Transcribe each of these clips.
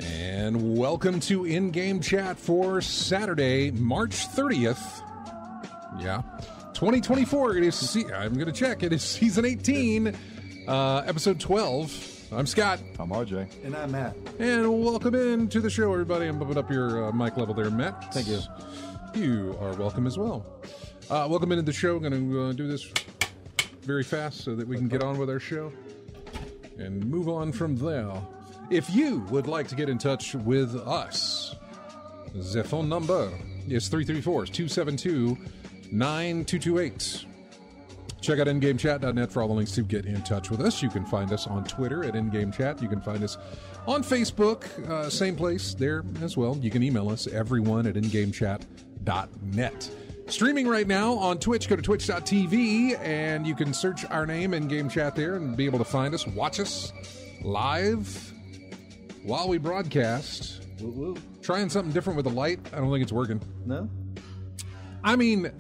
And welcome to In-Game Chat for Saturday, March 30th. Yeah, 2024. It is. I'm going to check. It is season 18, episode 12. I'm Scott. I'm RJ. And I'm Matt. And welcome into the show, everybody. I'm bumping up your mic level there, Matt. Thank you. You are welcome as well. Welcome into the show. Going to do this very fast so that we can get on with our show and move on from there. If you would like to get in touch with us, the phone number is 334-272-9228. Check out InGameChat.net for all the links to get in touch with us. You can find us on Twitter at InGameChat. You can find us on Facebook, same place there as well. You can email us, everyone at InGameChat.net. Streaming right now on Twitch, go to twitch.tv, and you can search our name, In-Game Chat, there, and be able to find us, watch us live while we broadcast. Woo woo. Trying something different with the light. I don't think it's working. No? I mean,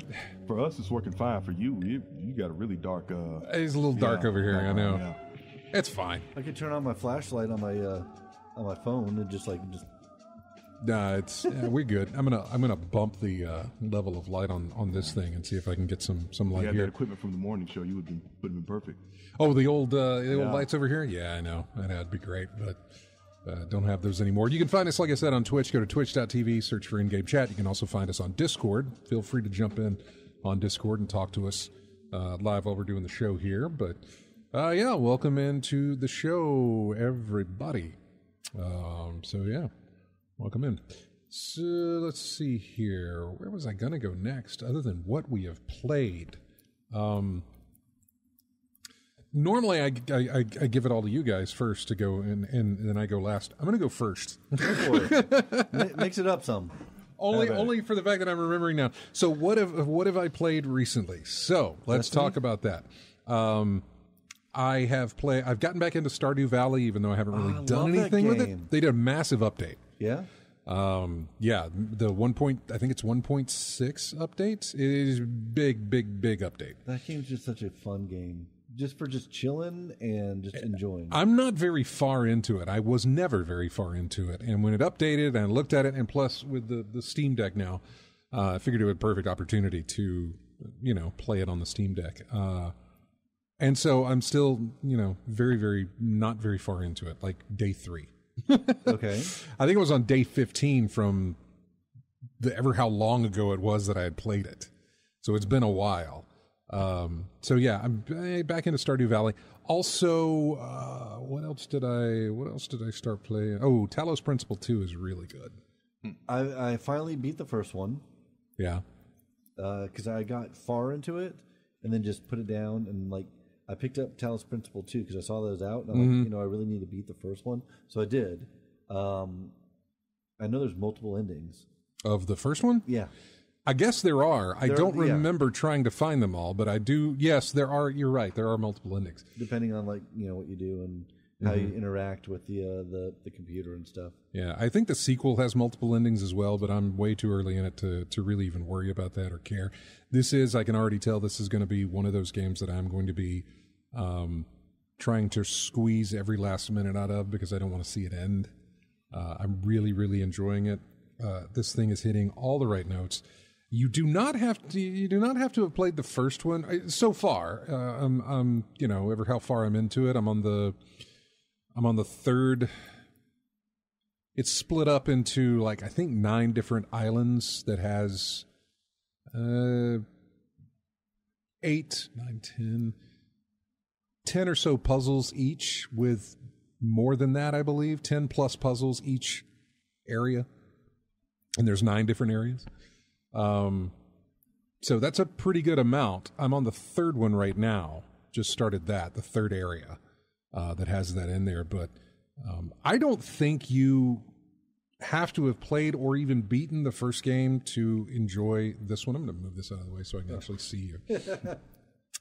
for us, it's working fine. For you, you got a really dark. It's a little dark over here. I know. Yeah. It's fine. I could turn on my flashlight on my phone and just. Nah, it's we're good. I'm gonna bump the level of light on this thing and see if I can get some light You here. that equipment from the morning show. You would have been perfect. Oh, the old lights over here. Yeah, I know that'd be great, but. Don't have those anymore. You can find us, like I said, on Twitch. Go to twitch.tv, search for In-Game Chat. You can also find us on Discord. Feel free to jump in on Discord and talk to us live while we're doing the show here. But, yeah, welcome into the show, everybody. Welcome in. So, let's see here. Where was I going to go next, other than what we have played? Normally, I give it all to you guys first to go, and then I go last. I'm going to go first. Go for it. Mix it up some. Only for the fact that I'm remembering now. So what have I played recently? So let's talk about that. I've gotten back into Stardew Valley, even though I haven't really done anything with it. They did a massive update. Yeah. The 1. I think it's 1.6 update. It is big update. That game's just such a fun game. Just for chilling and just enjoying. I'm not very far into it. I was never very far into it. And when it updated, I looked at it, and plus with the Steam Deck now, I figured it was a perfect opportunity to, play it on the Steam Deck. And so I'm still, very not very far into it, like day 3. Okay. I think it was on day 15 from how long ago it was that I had played it. So it's been a while. I'm back into Stardew Valley. Also, what else did I start playing? Oh, Talos Principle 2 is really good. I finally beat the first one. Yeah. Because I got far into it and then just put it down, and I picked up Talos Principle 2 because I saw those out, and I'm I really need to beat the first one. So I did. I know there's multiple endings. Of the first one? Yeah. I guess there are. I don't remember trying to find them all, but I do. Yes, there are. You're right. There are multiple endings. Depending on what you do and how you interact with the computer and stuff. Yeah, I think the sequel has multiple endings as well, but I'm way too early in it to really even worry about that or care. I can already tell this is going to be one of those games that I'm going to be trying to squeeze every last minute out of because I don't want to see it end. I'm really, really enjoying it. This thing is hitting all the right notes. You do not have to have played the first one so far. I'm ever how far I'm into it. I'm on the third. It's split up into I think 9 different islands that has 8, 9, 10 or so puzzles each, with more than that, I believe, 10 plus puzzles each area. And there's 9 different areas. So that's a pretty good amount. I'm on the third one right now. Just started the third area that has that in there. But I don't think you have to have played or even beaten the first game to enjoy this one. I'm going to move this out of the way so I can actually see you.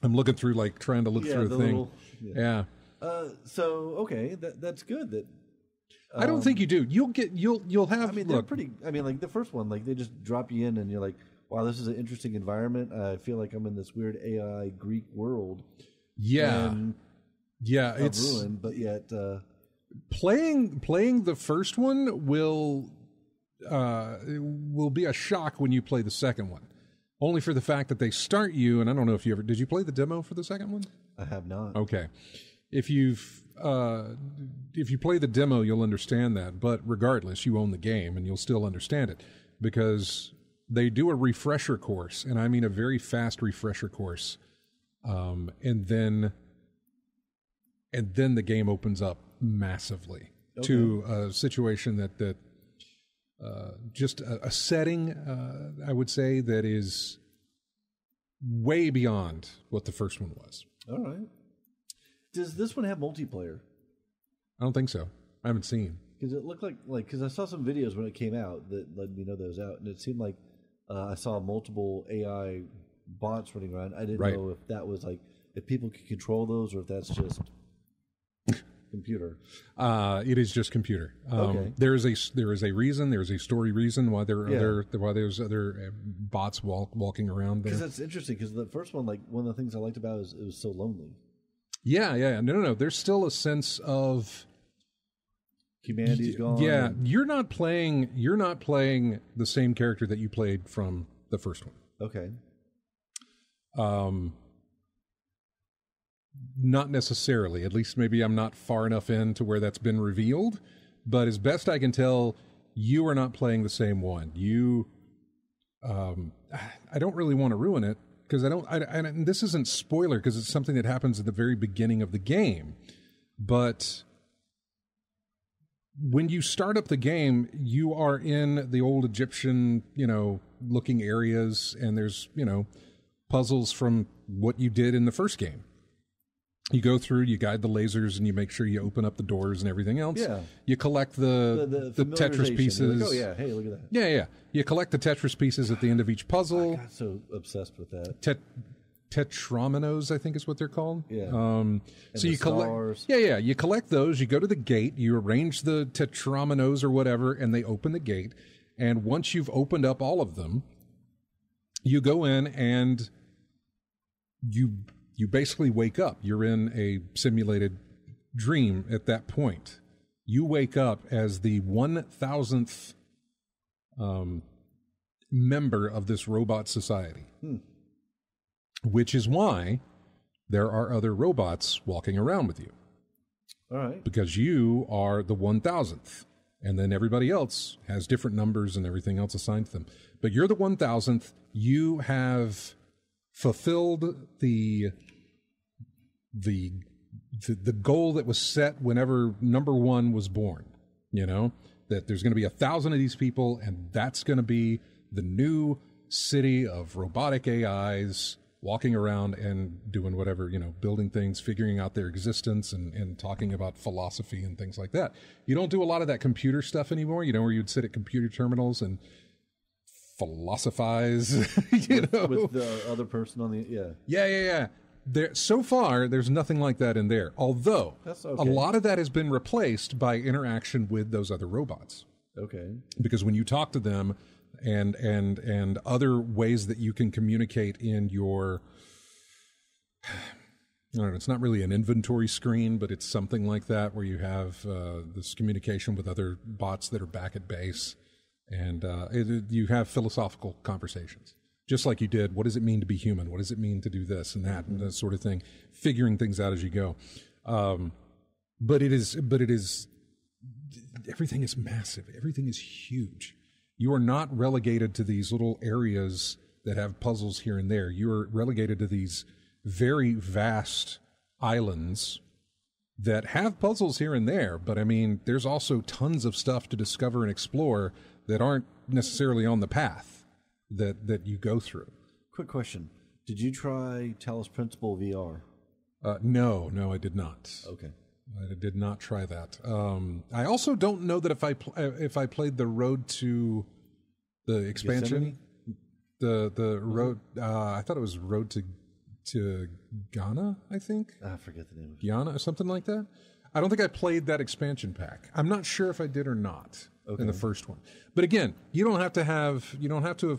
I'm looking through, trying to look through a thing. Yeah. So okay, that's good. That I don't think you do. You'll have. I mean, they're pretty. I mean, the first one, they just drop you in, and you're like, wow, this is an interesting environment. I feel like I'm in this weird AI Greek world. Yeah, it's ruined, but yet playing the first one will be a shock when you play the second one. Only for the fact that they start you, and I don't know if you ever did. You play the demo for the second one? I have not. Okay, if you play the demo, you'll understand that. But regardless, you own the game, and you'll still understand it because they do a refresher course, and I mean a very fast refresher course, and then the game opens up massively to a situation that just a setting, I would say, that is way beyond what the first one was. All right. Does this one have multiplayer? I don't think so. I haven't seen. Because it looked like because I saw some videos when it came out that let me know that it was out, and it seemed like I saw multiple AI bots running around. I didn't know if that was if people could control those or if that's just computer. It is just computer. Okay. There is a reason. There's a story reason why there's other bots walking around there. Because that's interesting. Because the first one, one of the things I liked about it was so lonely. Yeah. No. There's still a sense of humanity's gone. Yeah, you're not playing the same character that you played from the first one. Okay. Not necessarily. At least maybe I'm not far enough in to where that's been revealed. But as best I can tell, you are not playing the same one. You, I don't really want to ruin it because and this isn't spoiler because it's something that happens at the very beginning of the game. But when you start up the game, you are in the old Egyptian, looking areas, and there's, puzzles from what you did in the first game. You go through, you guide the lasers, and you make sure you open up the doors and everything else. Yeah. You collect the Tetris pieces. Oh, yeah. Hey, look at that. Yeah. You collect the Tetris pieces at the end of each puzzle. I got so obsessed with that. Tetrominoes, I think is what they're called. Yeah. So you collect. Yeah. You collect those. You go to the gate. You arrange the tetrominoes or whatever, and they open the gate. And once you've opened up all of them, you go in and you basically wake up. You're in a simulated dream at that point. You wake up as the 1,000th member of this robot society. Which is why there are other robots walking around with you. All right. Because you are the 1,000th. And then everybody else has different numbers and everything else assigned to them. But you're the 1,000th. You have fulfilled the goal that was set whenever number 1 was born. That there's going to be 1,000 of these people, and that's going to be the new city of robotic AIs walking around and doing whatever, building things, figuring out their existence and talking about philosophy and things like that. You don't do a lot of that computer stuff anymore, where you'd sit at computer terminals and philosophize, with the other person on the, Yeah. So far, there's nothing like that in there. Although, that's okay. A lot of that has been replaced by interaction with those other robots. Okay. Because when you talk to them, and other ways that you can communicate in your, I don't know, it's not really an inventory screen, but it's something like that where you have this communication with other bots that are back at base, and you have philosophical conversations. just like you did. What does it mean to be human? What does it mean to do this and that and that sort of thing? Figuring things out as you go. But it is, everything is massive. Everything is huge. You are not relegated to these little areas that have puzzles here and there. You are relegated to these very vast islands that have puzzles here and there. But I mean, there's also tons of stuff to discover and explore that aren't necessarily on the path that you go through. Quick question. Did you try Talos Principle VR? No, I did not. Okay. I did not try that. I also don't know that if I played the Road to the expansion, the road. I thought it was Road to Ghana. I think I forget the name of it. Guyana or something like that. I don't think I played that expansion pack. I'm not sure if I did or not in the first one. But again, you don't have to have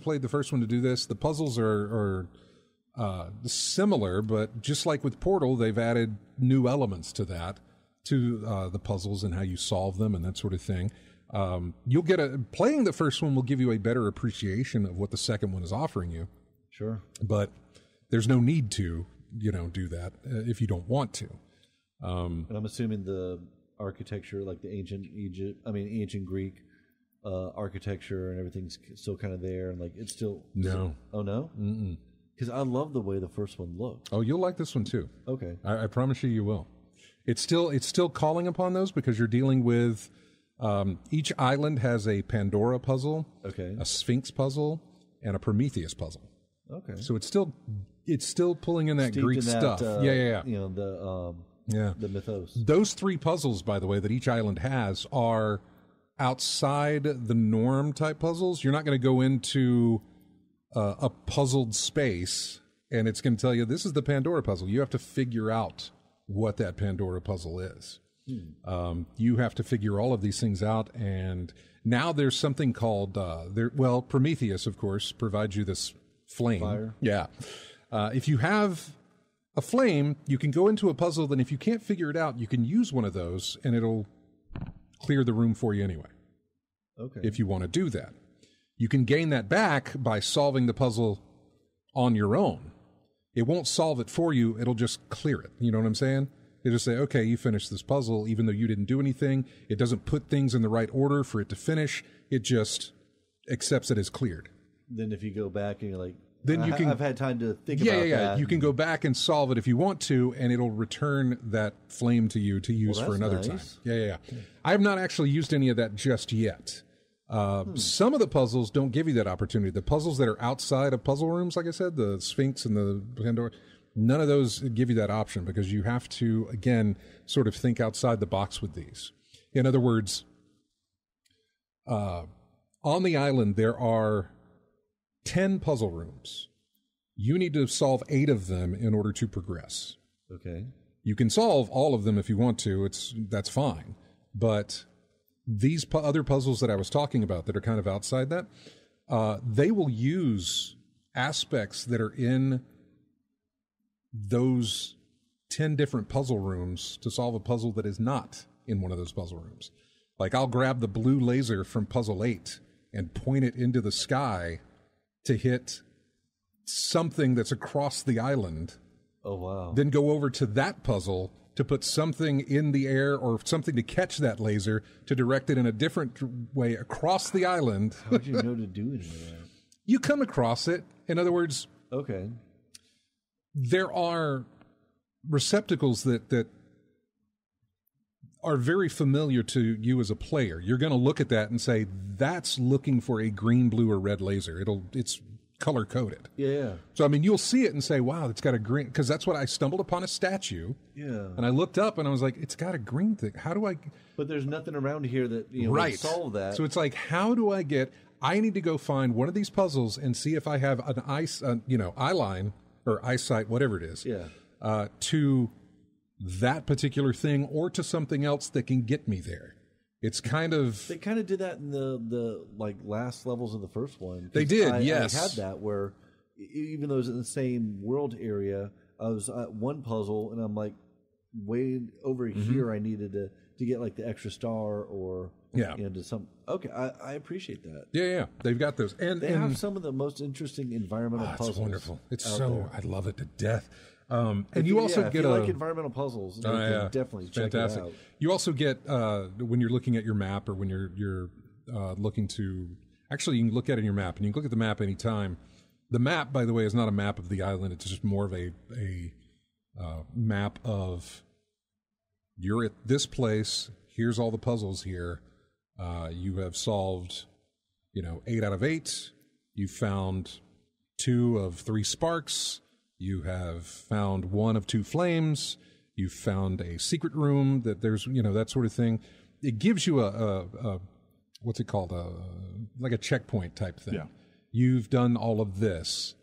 played the first one to do this. The puzzles are similar, but just like with Portal, they've added new elements to that, to the puzzles and how you solve them and that sort of thing. You'll get playing the first one will give you a better appreciation of what the second one is offering you. Sure. But there's no need to, do that if you don't want to. And I'm assuming the architecture, like the ancient Greek architecture and everything's still kind of there, and like it's still no. Oh no, because I love the way the first one looked. Oh, you'll like this one too. Okay, I promise you will. It's still calling upon those because you're dealing with each island has a Pandora puzzle, okay, a Sphinx puzzle, and a Prometheus puzzle. Okay, so it's still pulling in that Steeped Greek in that, stuff. Yeah. The mythos. Those three puzzles, by the way, that each island has are outside the norm type puzzles. You're not going to go into a puzzled space and it's going to tell you this is the Pandora puzzle. You have to figure out what that Pandora puzzle is. You have to figure all of these things out, and now there's something called Prometheus, of course, provides you this flame. Fire. Yeah. If you have a flame, you can go into a puzzle, then if you can't figure it out, you can use one of those, and it'll clear the room for you anyway. Okay. If you want to do that. You can gain that back by solving the puzzle on your own. It won't solve it for you, it'll just clear it. You know what I'm saying? It'll just say, okay, you finished this puzzle, even though you didn't do anything. It doesn't put things in the right order for it to finish. It just accepts it as cleared. Then if you go back and you're like, I've had time to think about that. Yeah. You can go back and solve it if you want to, and it'll return that flame to you to use for another time. Yeah. I have not actually used any of that just yet. Some of the puzzles don't give you that opportunity. The puzzles that are outside of puzzle rooms, like I said, the Sphinx and the Pandora, none of those give you that option because you have to, again, sort of think outside the box with these. In other words, on the island, there are 10 puzzle rooms. You need to solve 8 of them in order to progress. Okay. You can solve all of them if you want to. That's fine. But these other puzzles that I was talking about that are kind of outside that, they will use aspects that are in those 10 different puzzle rooms to solve a puzzle that is not in one of those puzzle rooms. Like I'll grab the blue laser from puzzle 8 and point it into the sky to hit something that's across the island. Oh, wow. Then go over to that puzzle to put something in the air or something to catch that laser to direct it in a different way across the island. How would you know to do any of that? You come across it. In other words, okay, there are receptacles that are very familiar to you as a player. You're going to look at that and say, that's looking for a green, blue, or red laser. It's color-coded. Yeah. So, I mean, you'll see it and say, wow, it's got a green... Because that's what I stumbled upon a statue. Yeah. And I looked up and I was like, it's got a green thing. How do I... But there's nothing around here that right. would solve that. So it's like, how do I get... I need to go find one of these puzzles and see if I have an eye line or eyesight, whatever it is, to that particular thing or to something else that can get me there. It's kind of... They kind of did that in the last levels of the first one. They did, yes. I had that where, even though it was in the same world area, I was at one puzzle and I'm like, way over here I needed to get like the extra star or to some. Okay, I appreciate that. Yeah. They've got those, and they have some of the most interesting environmental puzzles. It's wonderful. It's there. I love it to death. And you also get like environmental puzzles. You can definitely check it out. You also get when you're looking at your map or when you're looking to. Actually, you can look at it in your map, and you can look at the map anytime. The map, by the way, is not a map of the island. It's just more of a map of you're at this place. Here's all the puzzles here. You have solved, 8 out of 8. You found 2 of 3 sparks. You have found 1 of 2 flames. You found a secret room that there's, that sort of thing. It gives you a what's it called? Like a checkpoint type thing. Yeah. You've done all of this.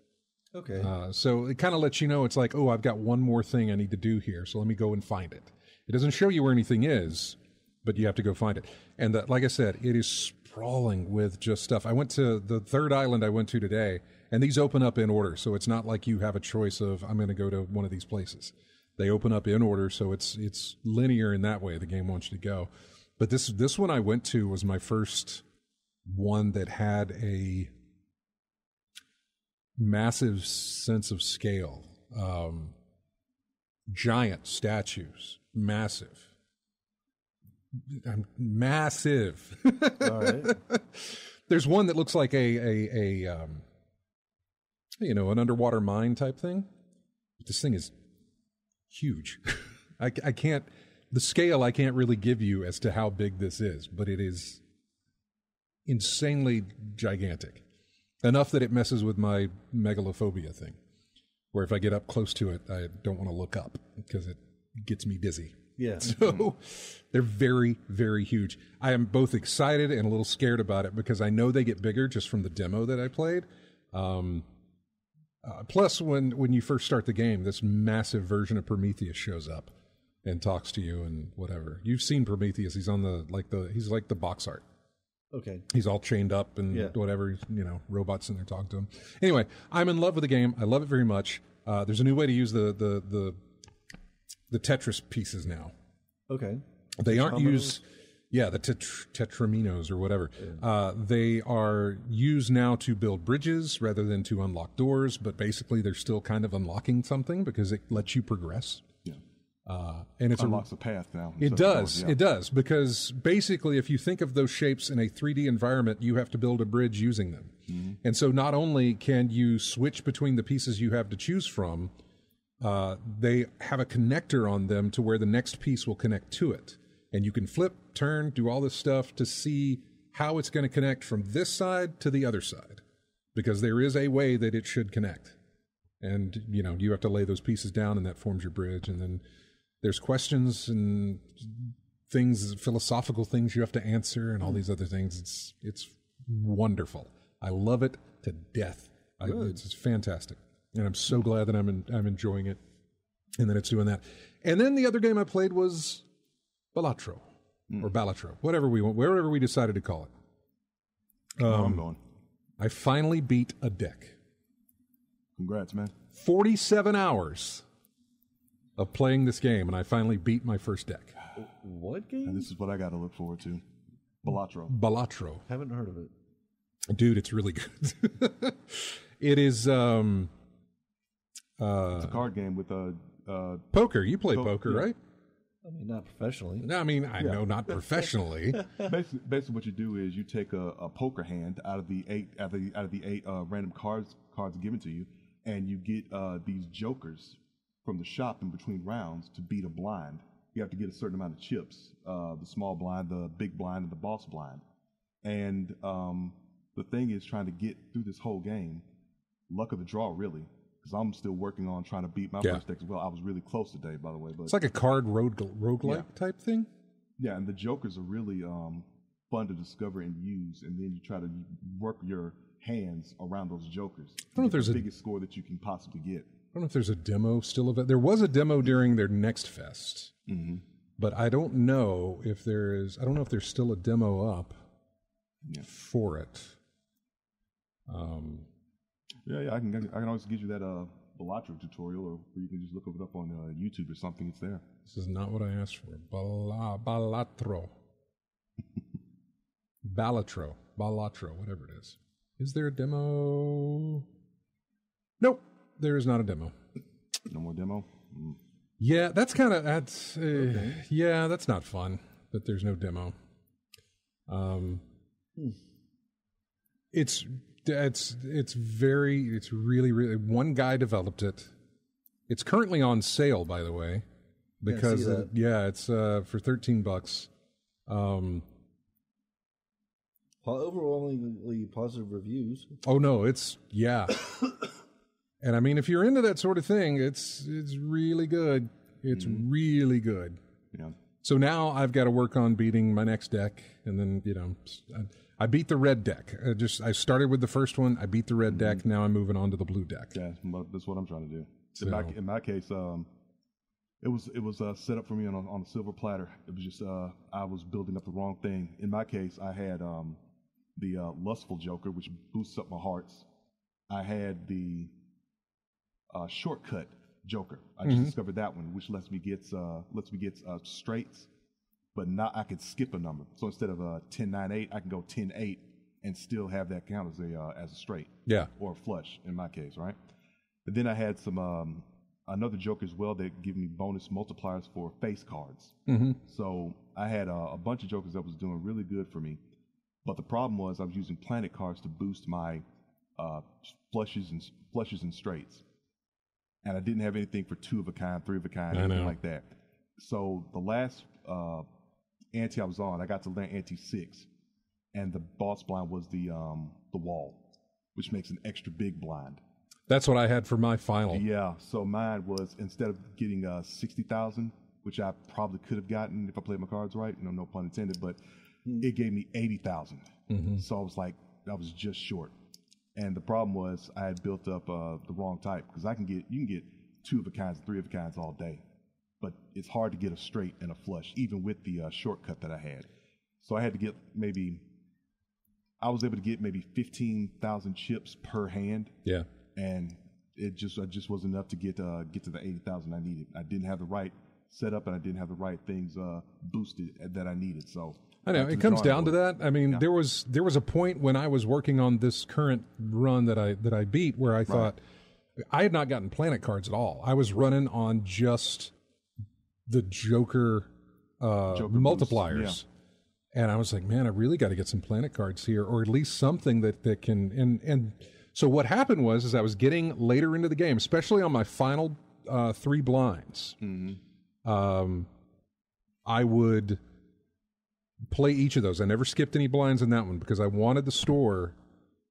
Okay. So it kind of lets you know, it's like, oh, I've got one more thing I need to do here, so let me go and find it. It doesn't show you where anything is, but you have to go find it. And like I said, it is sprawling with just stuff. I went to the third island I went to today, and these open up in order, so it's not like you have a choice of, I'm going to go to one of these places. They open up in order, so it's linear in that way. The game wants you to go. But this one I went to was my first one that had a massive sense of scale. Giant statues. Massive. All right. There's one that looks like an underwater mine type thing. This thing is huge. I can't. The scale I can't really give you as to how big this is, but it is insanely gigantic. Enough that it messes with my megalophobia thing, where if I get up close to it, I don't want to look up because it gets me dizzy. Yeah. So they're very, very huge. I am both excited and a little scared about it because I know they get bigger just from the demo that I played. Plus, when you first start the game, this massive version of Prometheus shows up and talks to you and whatever. You've seen Prometheus. He's on he's like the box art. Okay. He's all chained up and whatever, robots in there talking to him. Anyway, I'm in love with the game. I love it very much. There's a new way to use the Tetris pieces now. Okay. They aren't used... Yeah, the tetraminos or whatever. Yeah. They are used now to build bridges rather than to unlock doors, but basically they're still kind of unlocking something because it lets you progress. Yeah. And it unlocks a path now. It does. It does, because basically if you think of those shapes in a 3D environment, you have to build a bridge using them. Mm-hmm. And so not only can you switch between the pieces you have to choose from, they have a connector on them to where the next piece will connect to it. And you can flip, turn, do all this stuff to see how it's going to connect from this side to the other side. Because there is a way that it should connect. And, you have to lay those pieces down and that forms your bridge. And then there's questions and things, philosophical things you have to answer and all these other things. It's wonderful. I love it to death. It's fantastic. And I'm so glad that I'm enjoying it and that it's doing that. And then the other game I played was Balatro, or Balatro, whatever we decided to call it. I'm going. I finally beat a deck. Congrats, man. 47 hours of playing this game, and I finally beat my first deck. What game? And this is what I got to look forward to. Balatro. Balatro. Haven't heard of it. Dude, it's really good. It is... it's a card game with poker. You play poker, right? I mean, not professionally. No, I mean, I know not professionally. Basically, what you do is you take a poker hand out of the eight random cards given to you, and you get these jokers from the shop in between rounds to beat a blind. You have to get a certain amount of chips: the small blind, the big blind, and the boss blind. And the thing is trying to get through this whole game. Luck of the draw, really. Because I'm still working on trying to beat my first deck as well. I was really close today, by the way. But it's like a card roguelike type thing? Yeah, and the jokers are really fun to discover and use, and then you try to work your hands around those jokers. I don't know if there's the biggest score that you can possibly get. I don't know if there's a demo still available. There was a demo during their Next Fest, but I don't know if there's still a demo up for it. Yeah, I can always get you that Balatro tutorial, or you can just look it up on YouTube or something. It's there. This is not what I asked for. Balatro. Balatro, whatever it is. Is there a demo? Nope, there is not a demo. No more demo? Mm. Yeah, that's kind of, okay. Yeah, that's not fun, that there's no demo. It's really, one guy developed it. It's currently on sale, by the way, because it's for $13. Overwhelmingly positive reviews. Oh no, and I mean, if you're into that sort of thing, it's really good. It's really good. Yeah. So now I've got to work on beating my next deck, and then I beat the red deck. I started with the first one. I beat the red deck. Now I'm moving on to the blue deck. Yeah, that's what I'm trying to do. So, in my case, it was set up for me on a silver platter. It was just I was building up the wrong thing. In my case, I had the lustful Joker, which boosts up my hearts. I had the shortcut Joker. I just discovered that one, which lets me get straights, but now I could skip a number. So instead of 10-9-8, I can go 10-8 and still have that count as a straight. Yeah. Or a flush in my case, right? But then I had some another Joker as well that give me bonus multipliers for face cards. Mm-hmm. So I had a bunch of Jokers that was doing really good for me. But the problem was I was using planet cards to boost my flushes and straights. And I didn't have anything for 2 of a kind, 3 of a kind, anything like that. So the last ante I was on, I got to land ante 6, and the boss blind was the wall, which makes an extra big blind. That's what I had for my final. Yeah, so mine was, instead of getting 60,000, which I probably could have gotten if I played my cards right, no pun intended, but it gave me 80,000. Mm-hmm. So I was like, I was just short. And the problem was I had built up the wrong type, because you can get 2 of a kinds, 3 of a kinds all day, but it's hard to get a straight and a flush, even with the shortcut that I had. So I had to get I was able to get maybe 15,000 chips per hand. Yeah, and it just wasn't enough to get to the 80,000 I needed. I didn't have the right setup, and I didn't have the right things boosted that I needed. So. I know it comes down to that. I mean, there was a point when I was working on this current run that I beat where I thought I had not gotten planet cards at all. I was running on just the Joker multipliers, and I was like, man, I really got to get some planet cards here, or at least something that can. And so what happened was I was getting later into the game, especially on my final 3 blinds. Mm-hmm. I would play each of those. I never skipped any blinds in that one because I wanted the store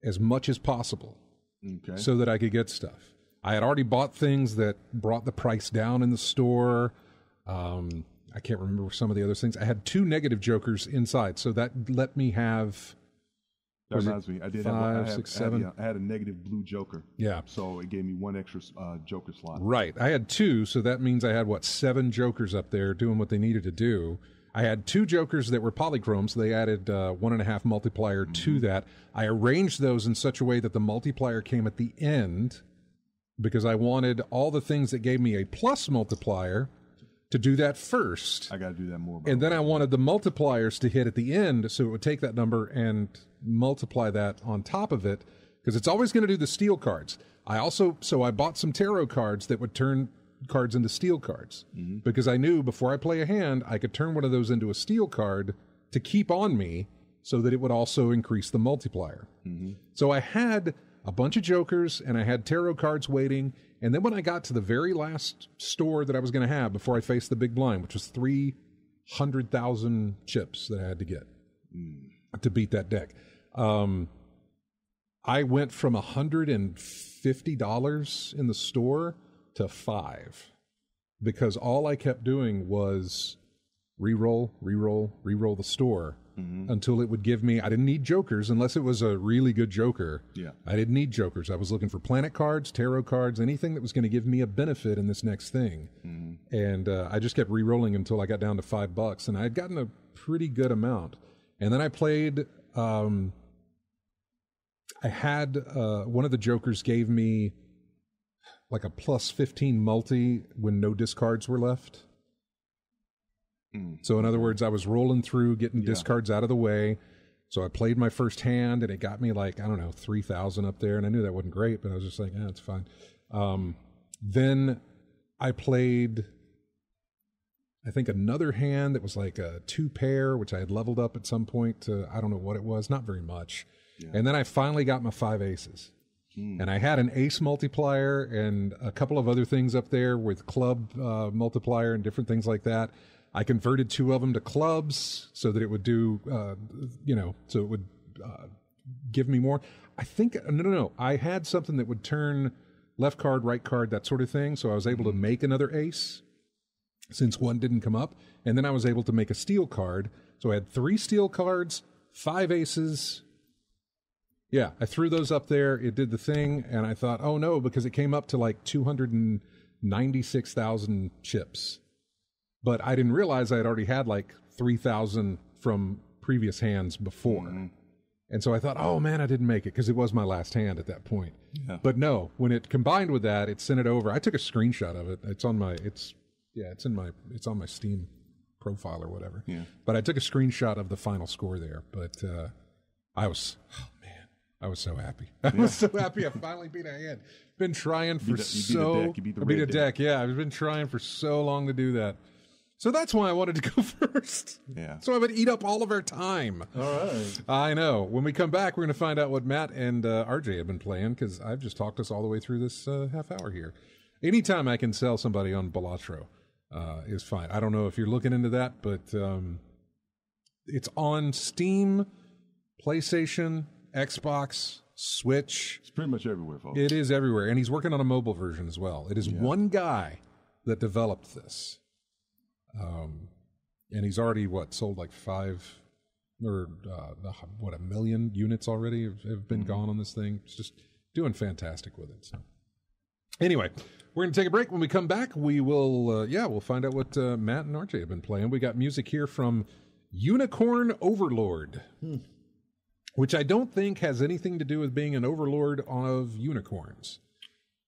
as much as possible so that I could get stuff. I had already bought things that brought the price down in the store. I can't remember some of the other things. I had 2 negative Jokers inside, so that let me have... That reminds me. I did 5, 6, 7. I had a negative blue Joker. Yeah. So it gave me 1 extra Joker slot. Right. I had 2, so that means I had, 7 Jokers up there doing what they needed to do. I had 2 Jokers that were polychrome, so they added 1.5 multiplier to that. I arranged those in such a way that the multiplier came at the end because I wanted all the things that gave me a plus multiplier to do that first. I got to do that more. And then I wanted the multipliers to hit at the end, so it would take that number and multiply that on top of it, because it's always going to do the steel cards. I bought some tarot cards that would turn cards into steel cards, because I knew before I play a hand, I could turn one of those into a steel card to keep on me so that it would also increase the multiplier. Mm-hmm. So I had a bunch of Jokers and I had tarot cards waiting. And then when I got to the very last store that I was going to have before I faced the big blind, which was 300,000 chips that I had to get to beat that deck, I went from $150 in the store to $5, because all I kept doing was re-roll the store until it would give me. I didn't need Jokers unless it was a really good Joker. Yeah, I didn't need Jokers. I was looking for planet cards, tarot cards, anything that was going to give me a benefit in this next thing. And I just kept re-rolling until I got down to $5, and I had gotten a pretty good amount. And then I played. I had one of the Jokers gave me like a plus 15 multi when no discards were left. So in other words, I was rolling through, getting discards out of the way. So I played my first hand, and it got me like, I don't know, 3,000 up there. And I knew that wasn't great, but I was just like, it's fine. Then I played, I think, another hand that was like a 2-pair, which I had leveled up at some point to, I don't know what it was, not very much. Yeah. And then I finally got my 5 aces. And I had an ace multiplier and a couple of other things up there with club multiplier and different things like that. I converted 2 of them to clubs so that it would do, so it would give me more. I think, no. I had something that would turn left card, right card, that sort of thing. So I was able to make another ace since one didn't come up. And then I was able to make a steel card. So I had 3 steel cards, 5 aces. Yeah, I threw those up there. It did the thing. And I thought, oh no, because it came up to like 296,000 chips. But I didn't realize I had already had like 3,000 from previous hands before. And so I thought, oh man, I didn't make it because it was my last hand at that point. Yeah. But no, when it combined with that, it sent it over. I took a screenshot of it. It's on my Steam profile or whatever. Yeah. But I took a screenshot of the final score there. But I was so happy. I was so happy I finally beat a hand. Been trying for beat a deck. Yeah, I've been trying for so long to do that. So that's why I wanted to go first. Yeah. So I would eat up all of our time. All right. I know. When we come back, we're going to find out what Matt and RJ have been playing, because I've just talked us all the way through this half hour here. Anytime I can sell somebody on Balatro is fine. I don't know if you're looking into that, but it's on Steam, PlayStation, Xbox, Switch. It's pretty much everywhere, folks. It is everywhere. And he's working on a mobile version as well. It is one guy that developed this. And he's already, sold like 1 million units already have been gone on this thing. It's just doing fantastic with it. So. Anyway, we're going to take a break. When we come back, we will, we'll find out what Matt and RJ have been playing. We got music here from Unicorn Overlord, which I don't think has anything to do with being an overlord of unicorns,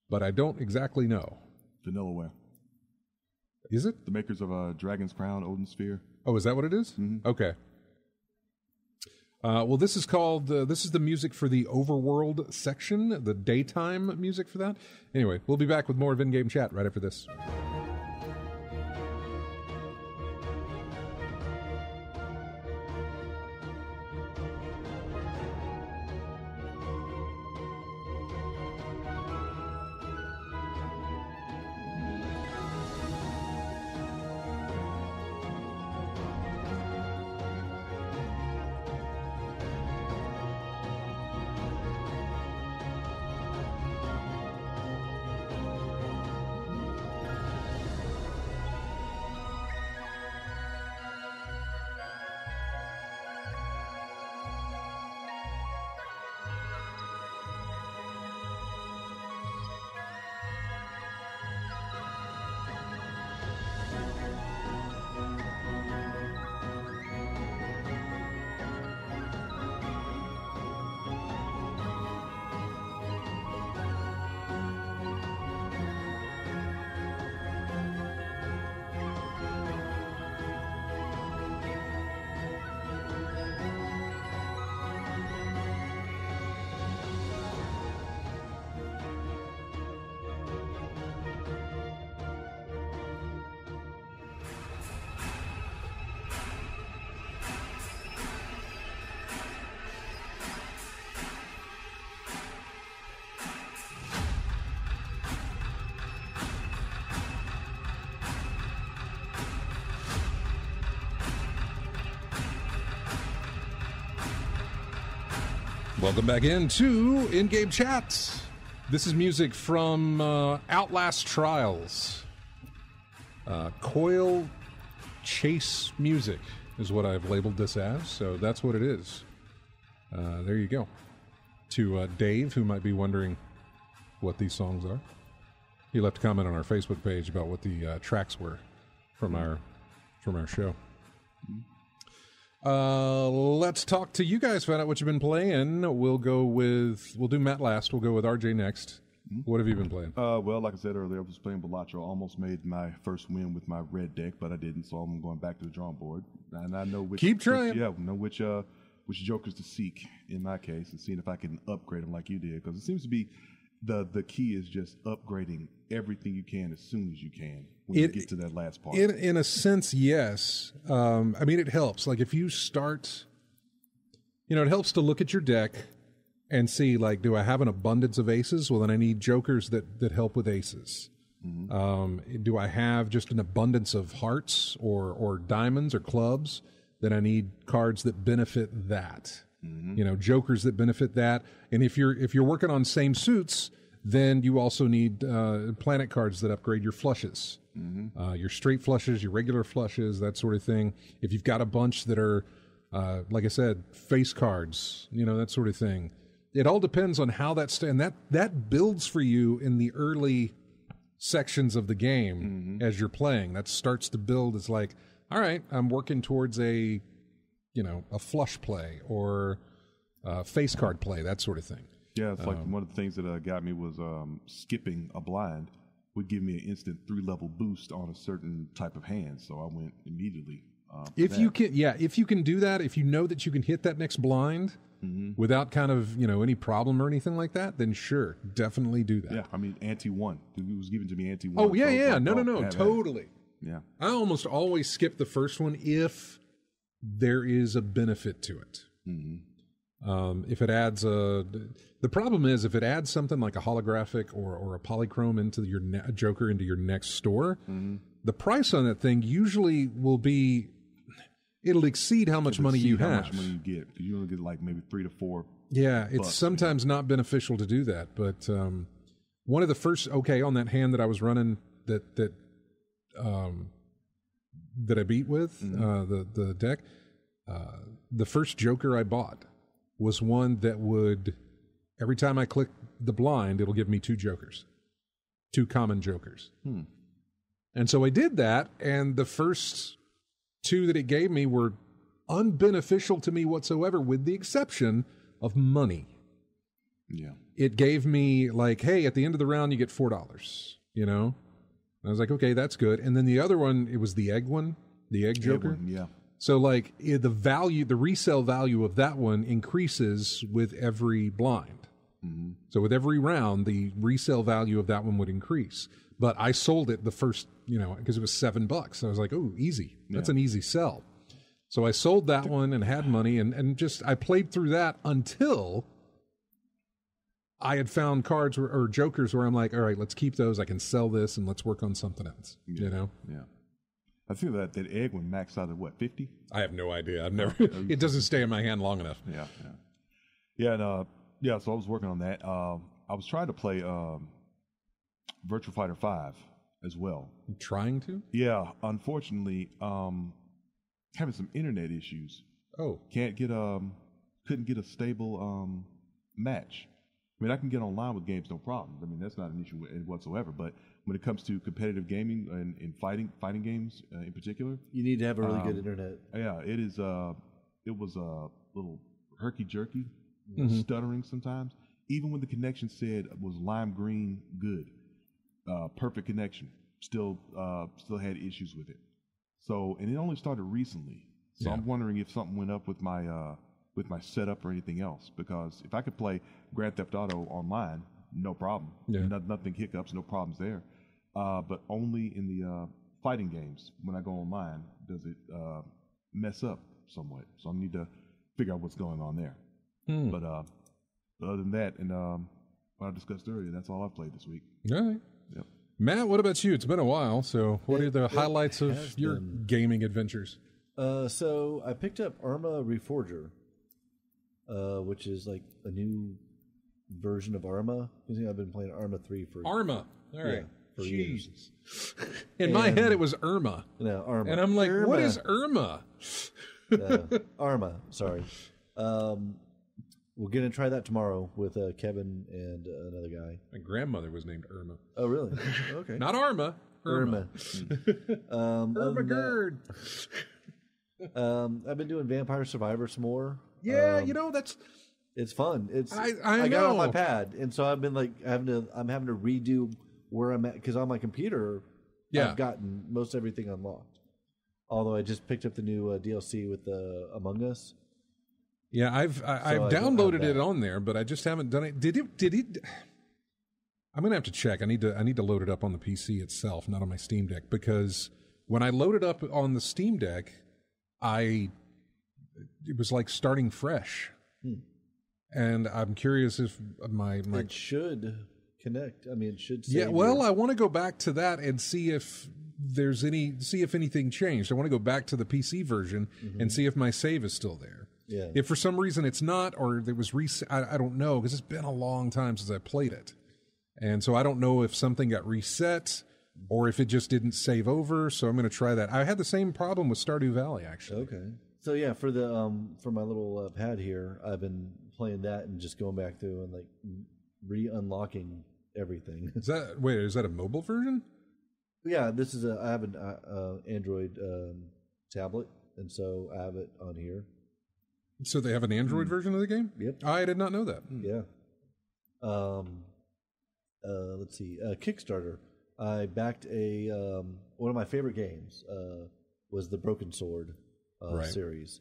but I don't exactly know. Vanillaware. Is it? The makers of Dragon's Crown, Odin's Sphere. Oh, is that what it is? Mm-hmm. Okay. Well, this is called, this is the music for the Overworld section, the daytime music for that. Anyway, we'll be back with more of In-Game Chat right after this. Welcome back into In-Game Chat. This is music from Outlast Trials. Coil Chase music is what I've labeled this as, so that's what it is. There you go. To Dave, who might be wondering what these songs are. He left a comment on our Facebook page about what the tracks were from our show. Let's talk to you guys, find out what you've been playing. We'll do Matt last. We'll go with RJ next. What have you been playing? Well, like I said earlier, I was playing Balatro. Almost made my first win with my red deck, but I didn't, so I'm going back to the drawing board. And I know which... Keep trying. Know which jokers to seek in my case, and seeing if I can upgrade them like you did, because it seems to be the key is just upgrading everything you can as soon as you can when you get to that last part. In a sense, yes. I mean, it helps. Like if you start... it helps to look at your deck and see, like, do I have an abundance of aces? Well, then I need jokers that help with aces. Mm-hmm. Do I have just an abundance of hearts or diamonds or clubs? Then I need cards that benefit that. Mm-hmm. Jokers that benefit that. And if you're working on same suits, then you also need planet cards that upgrade your flushes, your straight flushes, your regular flushes, that sort of thing. If you've got a bunch that are like I said, face cards, that sort of thing. It all depends on how and that builds for you in the early sections of the game as you're playing. That starts to build. It's like, all right, I'm working towards a flush play or face card play, that sort of thing. Yeah, it's like one of the things that got me was skipping a blind would give me an instant 3-level boost on a certain type of hand. So I went immediately. If you can do that, if you know that you can hit that next blind without kind of any problem or anything like that, then sure, definitely do that. Yeah, I mean ante-1. It was given to me ante-1. Oh yeah, so yeah, like, no, totally. Yeah, I almost always skip the first one if there is a benefit to it. If it adds the problem is if it adds something like a holographic or a polychrome into your Joker into your next store, the price on that thing usually will be. It'll exceed how much money you have. How much money you get. Because you only get like maybe 3 to 4. Yeah, it's sometimes not beneficial to do that. But one of the first, on that hand that I was running that I beat with, the deck, the first Joker I bought was one that would, every time I click the blind, it'll give me 2 Jokers. 2 common Jokers. And so I did that, and the first 2 that it gave me were unbeneficial to me whatsoever, with the exception of money. Yeah. It gave me like, hey, at the end of the round, you get $4, And I was like, okay, that's good. And then the other one, it was the egg one, the egg Joker. Yeah. So like the resale value of that one increases with every blind. So with every round, the resale value of that one would increase. But I sold it the first, because it was $7. I was like, oh, easy. That's an easy sell. So I sold that one and had money and just, I played through that until I had found cards or Jokers where I'm like, all right, let's keep those. I can sell this and let's work on something else, Yeah. I think that egg one maxed out at what, 50? I have no idea. I've never, it doesn't stay in my hand long enough. Yeah, and so I was working on that. I was trying to play Virtua Fighter 5 as well. Trying to? Yeah, unfortunately, having some internet issues. Oh. Couldn't get a stable match. I mean, I can get online with games, no problem. I mean, that's not an issue whatsoever. But when it comes to competitive gaming and fighting games in particular, you need to have a really good internet. Yeah, it is. It was a little herky-jerky, stuttering sometimes. Even when the connection said it was lime green good, perfect connection, still had issues with it. So, and it only started recently. So I'm wondering if something went up with my setup or anything else. Because if I could play Grand Theft Auto online, no problem. Yeah. Nothing hiccups, no problems there. But only in the fighting games, when I go online, does it mess up somewhat. So I need to figure out what's going on there. But other than that, and what I discussed earlier, that's all I've played this week. All right. Yep. Matt, what about you? It's been a while, so what are the highlights of your gaming adventures? So I picked up Arma Reforger, which is like a new version of Arma. I've been playing Arma 3 for... Arma! All right. For years. In my head, it was Irma. No, Arma. And I'm like, Irma. what is Irma? Arma, sorry. We're going to try that tomorrow with Kevin and another guy. My grandmother was named Irma. Oh, really? Okay. Not Arma. Irma. Irma I've been doing Vampire Survivor some more. Yeah, It's fun. It's I got it know. on my pad, and so I've been like I'm having to redo where I'm at because on my computer, I've gotten most everything unlocked. Although I just picked up the new DLC with Among Us. Yeah, I've downloaded it on there, but I just haven't done it. Did it? I'm gonna have to check. I need to load it up on the PC itself, not on my Steam Deck, because when I loaded up on the Steam Deck, it was like starting fresh. And I'm curious if my it should connect. I mean, it should. Yeah, well, I want to go back to that and see if anything changed. I want to go back to the PC version and see if my save is still there. Yeah. If for some reason it's not, or there was I don't know, because it's been a long time since I played it, and so I don't know if something got reset or if it just didn't save over. So I'm going to try that. I had the same problem with Stardew Valley, actually. Okay. So yeah, for the for my little pad here, I've been playing that and just going back through and like re-unlocking everything. Is that a mobile version? Yeah, I have an Android tablet, and so I have it on here. So they have an Android version of the game? Yep. I did not know that. Yeah. Let's see. Kickstarter. I backed one of my favorite games was the Broken Sword series.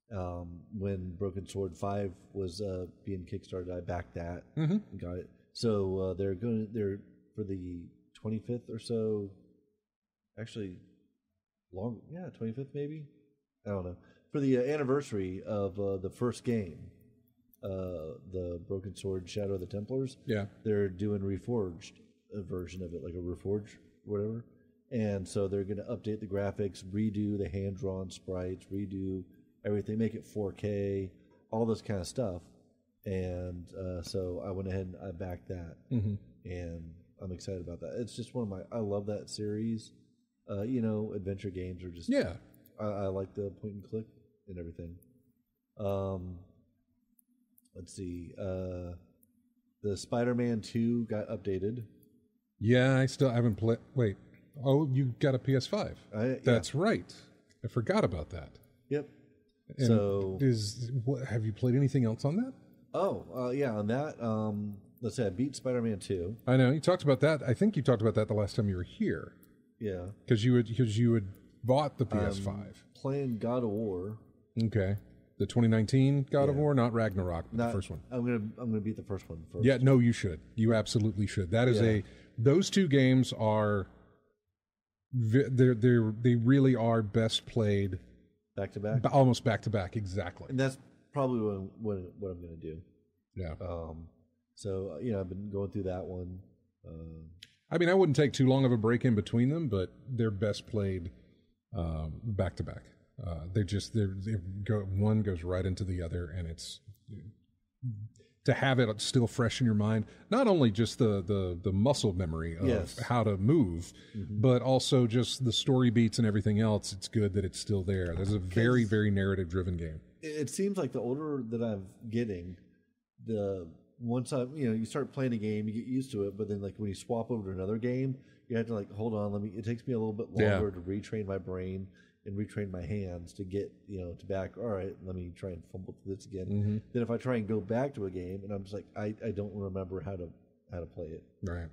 When Broken Sword 5 was being kickstarted, I backed that and got it. So they're for the 25th or so. Actually, 25th maybe. I don't know. For the anniversary of the first game, the Broken Sword Shadow of the Templars. Yeah, they're doing Reforged version of it, like a Reforged, whatever. And so they're going to update the graphics, redo the hand-drawn sprites, redo everything, make it 4K, all this kind of stuff. And so I went ahead and I backed that, and I'm excited about that. It's just I love that series. Adventure games are just I like the point and click and everything. Let's see. The Spider-Man 2 got updated. Yeah, I still haven't played. Wait. Oh, you got a PS5. That's right. I forgot about that. Yep. And so have you played anything else on that? Oh, yeah, on that. Let's say I beat Spider-Man 2. I know you talked about that. I think you talked about that the last time you were here. Yeah. Because you had bought the PS5. Playing God of War. Okay. The 2019 God of War, not Ragnarok, but the first one. I'm gonna beat the first one first. Yeah, no, you should. You absolutely should. That is those two games are they really are best played back to back, almost back to back, exactly. And that's probably what I'm gonna do. Yeah. So I've been going through that one. I mean, I wouldn't take too long of a break in between them, but they're best played back to back. One goes right into the other, and it's to have it still fresh in your mind. Not only just the muscle memory of how to move, but also just the story beats and everything else. It's good that it's still there. There's a very, very narrative driven game. It seems like the older that I'm getting, once you start playing a game, you get used to it. But then, like when you swap over to another game, you have to like hold on. It takes me a little bit longer to retrain my brain and retrain my hands to get to back. All right, let me try and fumble through this again. Then if I try and go back to a game, and I'm just like I don't remember how to play it. Right.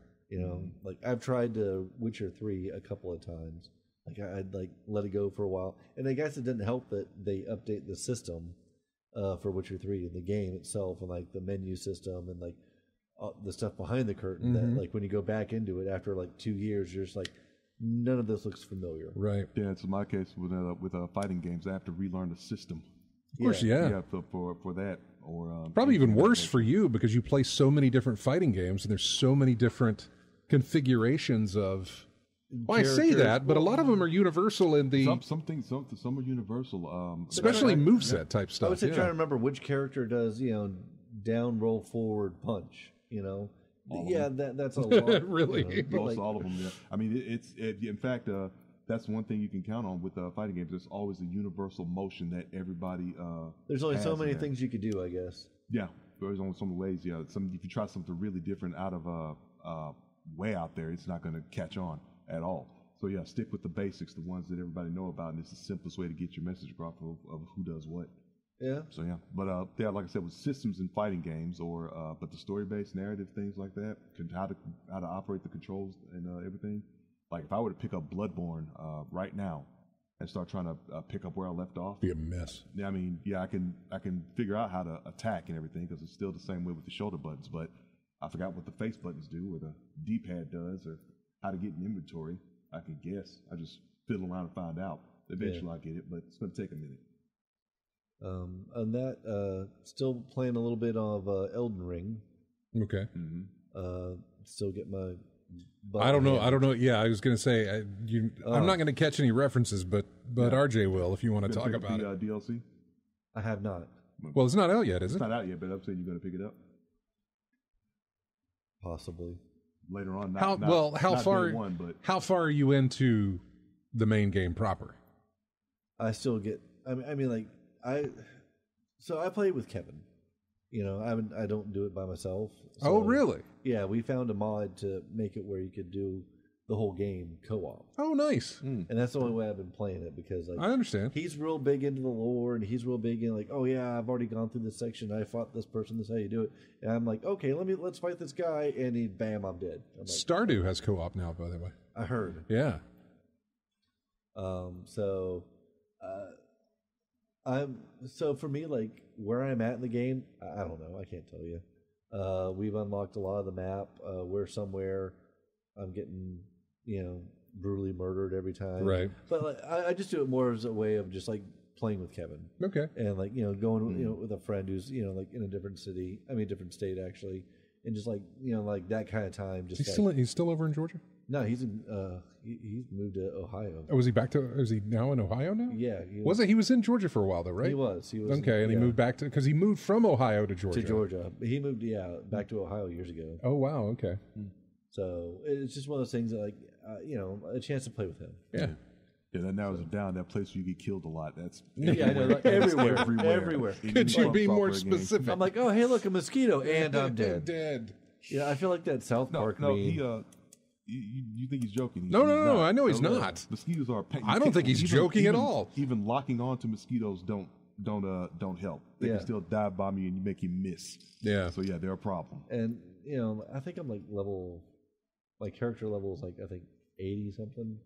Like I've tried Witcher 3 a couple of times. Like I'd like let it go for a while, and I guess it didn't help that they update the system for Witcher 3 in the game itself, and like the menu system and like the stuff behind the curtain. That like when you go back into it after like 2 years, you're just like, none of this looks familiar. Right. Yeah, it's my case with fighting games. I have to relearn the system. Of course, yeah. Yeah, for that. Or probably even worse for you because you play so many different fighting games and there's so many different configurations of. Well, I say that, but a lot of them are universal in the. Some are universal. Especially moveset type stuff. I would say trying to remember which character does down, roll, forward, punch. That's a lot. Really? Most all of them. Yeah. I mean, in fact, that's one thing you can count on with fighting games. There's always a universal motion that everybody. There's only so many things you could do, I guess. Yeah, there's only so many ways. Yeah, if you try something really different out of way out there, it's not going to catch on at all. So yeah, stick with the basics, the ones that everybody know about, and it's the simplest way to get your message across of who does what. Yeah. So yeah, but yeah, like I said, with systems and fighting games, or but the story-based narrative things like that, how to operate the controls and everything. Like if I were to pick up Bloodborne right now and start trying to pick up where I left off, Be a mess. yeah, I mean, yeah, I can figure out how to attack and everything because it's still the same way with the shoulder buttons, but I forgot what the face buttons do or the D-pad does or how to get an inventory. I can guess. I just fiddle around and find out. Eventually I'll get it, but it's going to take a minute. And that, still playing a little bit of Elden Ring. Okay. Still get my. I don't know. Yeah, I was going to say I'm not going to catch any references, but RJ will if you want to talk about it. DLC. I have not. Well, it's not out yet, is it? It's not out yet, but I'm saying you're going to pick it up possibly later on. How far are you into the main game proper? I still get. I mean, like So I play with Kevin. You know, I don't do it by myself. So, oh, really? Yeah, we found a mod to make it where you could do the whole game co-op. Oh, nice. And that's the only way I've been playing it because like I understand. He's real big into the lore and he's real big in like, oh yeah, I've already gone through this section. I fought this person. This is how you do it. And I'm like, okay, let's fight this guy. And bam, I'm dead. I'm like, Stardew has co-op now, by the way. I heard. Yeah. So for me, like where I'm at in the game, I don't know. I can't tell you. We've unlocked a lot of the map. We're somewhere. I'm getting, brutally murdered every time. Right. But like, I just do it more as a way of just like playing with Kevin. Okay. And like going with a friend who's like in a different city. I mean, different state actually, and just like like that kind of time. Just he's still over in Georgia. No, he's in. He's moved to Ohio. Oh, is he now in Ohio now? Yeah. He was in Georgia for a while though, right? He was. Okay, and he moved back because he moved from Ohio to Georgia. He moved, back to Ohio years ago. Oh wow, okay. So it's just one of those things that, like, a chance to play with him. Yeah. Yeah, that narrows it down. That place where you get killed a lot. That's I know, like, everywhere. Could you be more specific? I'm like, oh, hey, look, a mosquito, and I'm dead. Dead. Yeah, I feel like that South Park meme. You think he's joking? No. I know he's not. Mosquitoes are. I don't think he's joking at all. Even locking on to mosquitoes don't help. They can still dive bomb you and you make you miss. Yeah. So yeah, they're a problem. And I think I'm like character level is like I think 80 something.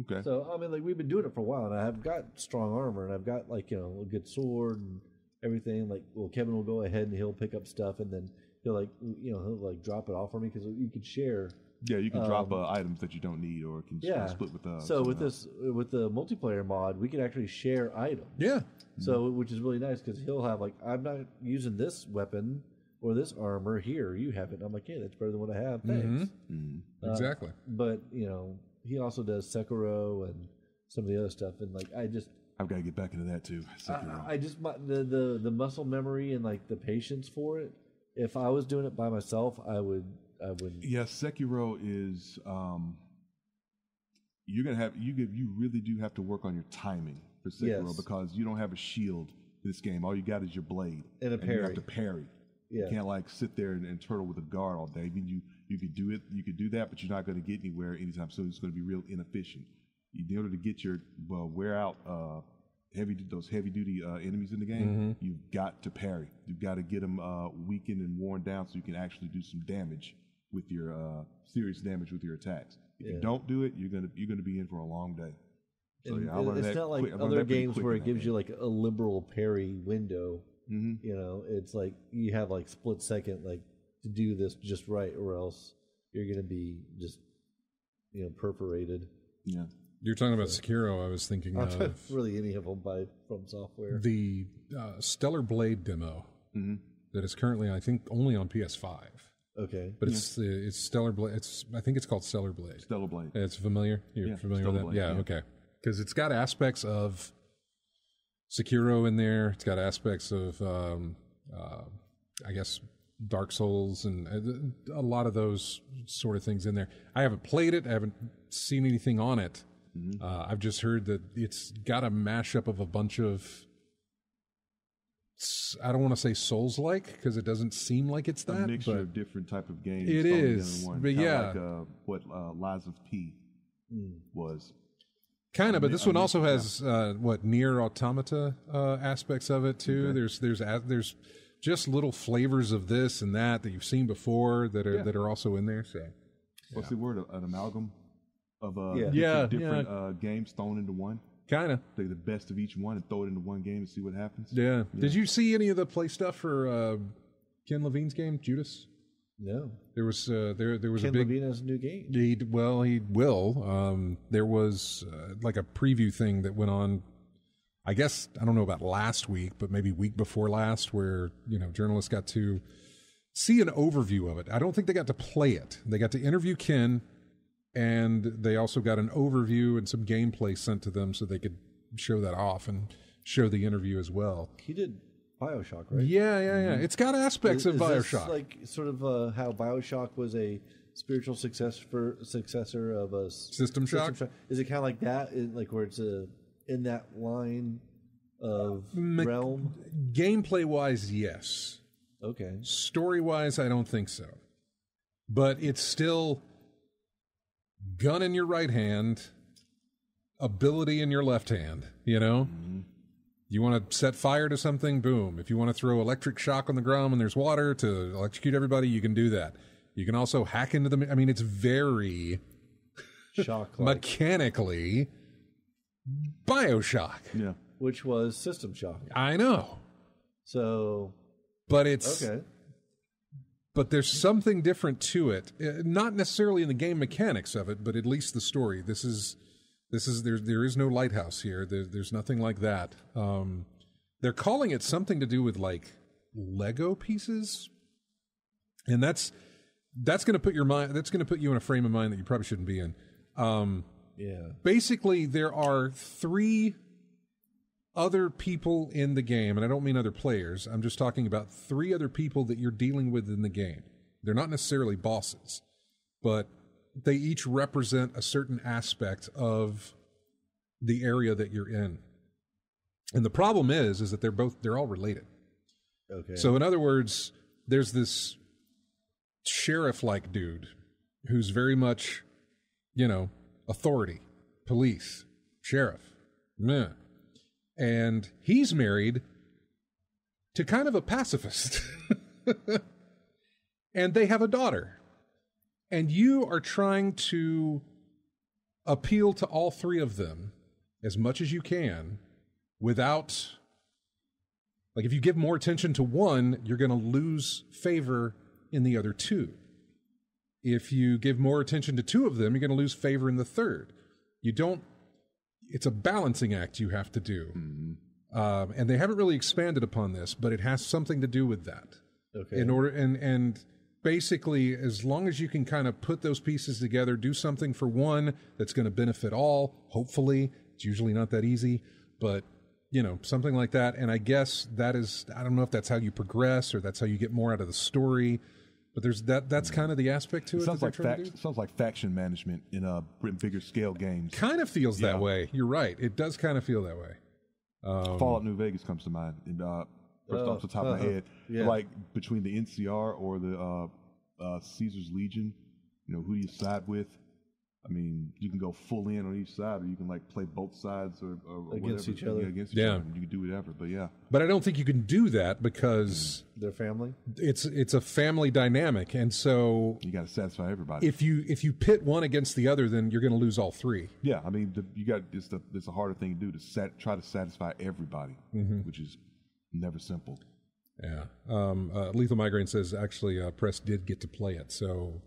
Okay. So I mean, like we've been doing it for a while, and I've got strong armor, and I've got like a good sword and everything. Like, well, Kevin will go ahead and he'll pick up stuff, and then he'll he'll drop it off for me because you could share. Yeah, you can drop items that you don't need, or can split with. So with the multiplayer mod, we can actually share items. Yeah. So which is really nice because he'll have like, I'm not using this weapon or this armor here. You have it. And I'm like, hey, that's better than what I have. Thanks. Exactly. But he also does Sekiro and some of the other stuff, and like I've got to get back into that too. I just the muscle memory and like the patience for it. If I was doing it by myself, I wouldn't. Yeah, Sekiro is you're gonna have you really do have to work on your timing for Sekiro because you don't have a shield in this game. All you got is your blade and a parry. You have to parry. Yeah. You can't like sit there and turtle with a guard all day. I mean, you could do it, you could do that, but you're not going to get anywhere anytime soon. It's going to be real inefficient. In order to get your wear out those heavy duty enemies in the game, you've got to parry. You've got to get them weakened and worn down so you can actually do some damage with your serious damage with your attacks. If you don't do it, you're gonna be in for a long day. So yeah, I learned it's that not like other games where it gives you like a liberal parry window. It's like you have like split second like to do this just right, or else you're gonna be just perforated. Yeah. You're talking about Sekiro. I was thinking of really any of them from Software. The Stellar Blade demo that is currently, I think, only on PS5. Okay, but it's Stellar Blade. I think it's called Stellar Blade. Stellar Blade. It's familiar. You're familiar with that? Blade, yeah. Okay. Because it's got aspects of Sekiro in there. It's got aspects of, I guess, Dark Souls and a lot of those sort of things in there. I haven't played it. I haven't seen anything on it. I've just heard that it's got a mashup of a bunch of, I don't want to say Souls-like because it doesn't seem like it's that. A mixture of different type of games. It is, but Kinda like what Lies of P was. Kind of, but this one also has near automata aspects of it too. Okay. There's just little flavors of this and that you've seen before that are also in there. So, what's the word? An amalgam of different games thrown into one. Kind of take the best of each one and throw it into one game and see what happens. Yeah. Did you see any of the play stuff for Ken Levine's game, Judas? No. There was there was Ken a big. Levine has a new game. He will. There was like a preview thing that went on. I guess I don't know about last week, but maybe week before last, where journalists got to see an overview of it. I don't think they got to play it. They got to interview Ken, and they also got an overview and some gameplay sent to them so they could show that off and show the interview as well. He did BioShock, right? Yeah. It's got aspects of BioShock. This like sort of how BioShock was a spiritual successor of a System Shock? Is it kind of like that? Like where it's in that line of realm? Gameplay-wise, yes. Okay. Story-wise, I don't think so. But it's still gun in your right hand, ability in your left hand, Mm-hmm. You want to set fire to something, boom. If you want to throw electric shock on the ground when there's water to electrocute everybody, you can do that. You can also hack into them. I mean, it's very mechanically BioShock. Yeah. Which was System Shock. I know. So. But it's. Okay. But there's something different to it. Not necessarily in the game mechanics of it, but at least the story. There is no lighthouse here. There's nothing like that. They're calling it something to do with like Lego pieces, and that's going to put you in a frame of mind that you probably shouldn't be in. Basically, there are 3 other people in the game, and I don't mean other players. I'm just talking about 3 other people that you're dealing with in the game. They're not necessarily bosses, but they each represent a certain aspect of the area that you're in. And the problem is that they're all related. Okay. So in other words, there's this sheriff-like dude who's very much, authority, police, sheriff. Meh. And he's married to kind of a pacifist. And they have a daughter. And you are trying to appeal to all 3 of them as much as you can without... Like, if you give more attention to one, you're going to lose favor in the other 2. If you give more attention to 2 of them, you're going to lose favor in the 3rd. It's a balancing act you have to do. Mm-hmm. And they haven't really expanded upon this, but it has something to do with that. Okay. And basically, as long as you can kind of put those pieces together, do something for one that's going to benefit all, hopefully. It's usually not that easy, but, something like that. And I guess I don't know if that's how you progress or that's how you get more out of the story, but that's kind of the aspect to it. Sounds like faction management in bigger scale games. Kind of feels that way. You're right. It does kind of feel that way. Fallout New Vegas comes to mind. And, first off the top of my head, like between the NCR or the Caesar's Legion, who do you side with? I mean, you can go full in on each side, or you can like play both sides or against each other. Yeah, against each other. You can do whatever, but yeah. But I don't think you can do that because they're family. It's a family dynamic, and so you got to satisfy everybody. If you pit one against the other, then you're going to lose all 3. Yeah, I mean, it's a harder thing to do try to satisfy everybody, which is never simple. Yeah. Lethal Migraine says, actually, Press did get to play it, so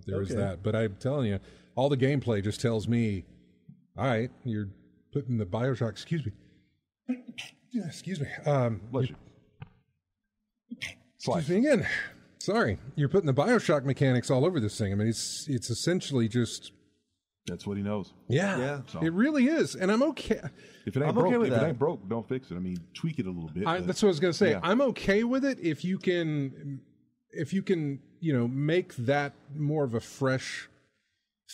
there is that. But I'm telling you, all the gameplay just tells me, all right, you're putting the BioShock, excuse me. Excuse me. Excuse me again. Sorry. You're putting the BioShock mechanics all over this thing. I mean, it's essentially just... That's what he knows. Yeah. So. It really is. And I'm okay. If it ain't broke, don't fix it. I mean, tweak it a little bit. That's what I was going to say. Yeah. I'm okay with it if you can, make that more of a fresh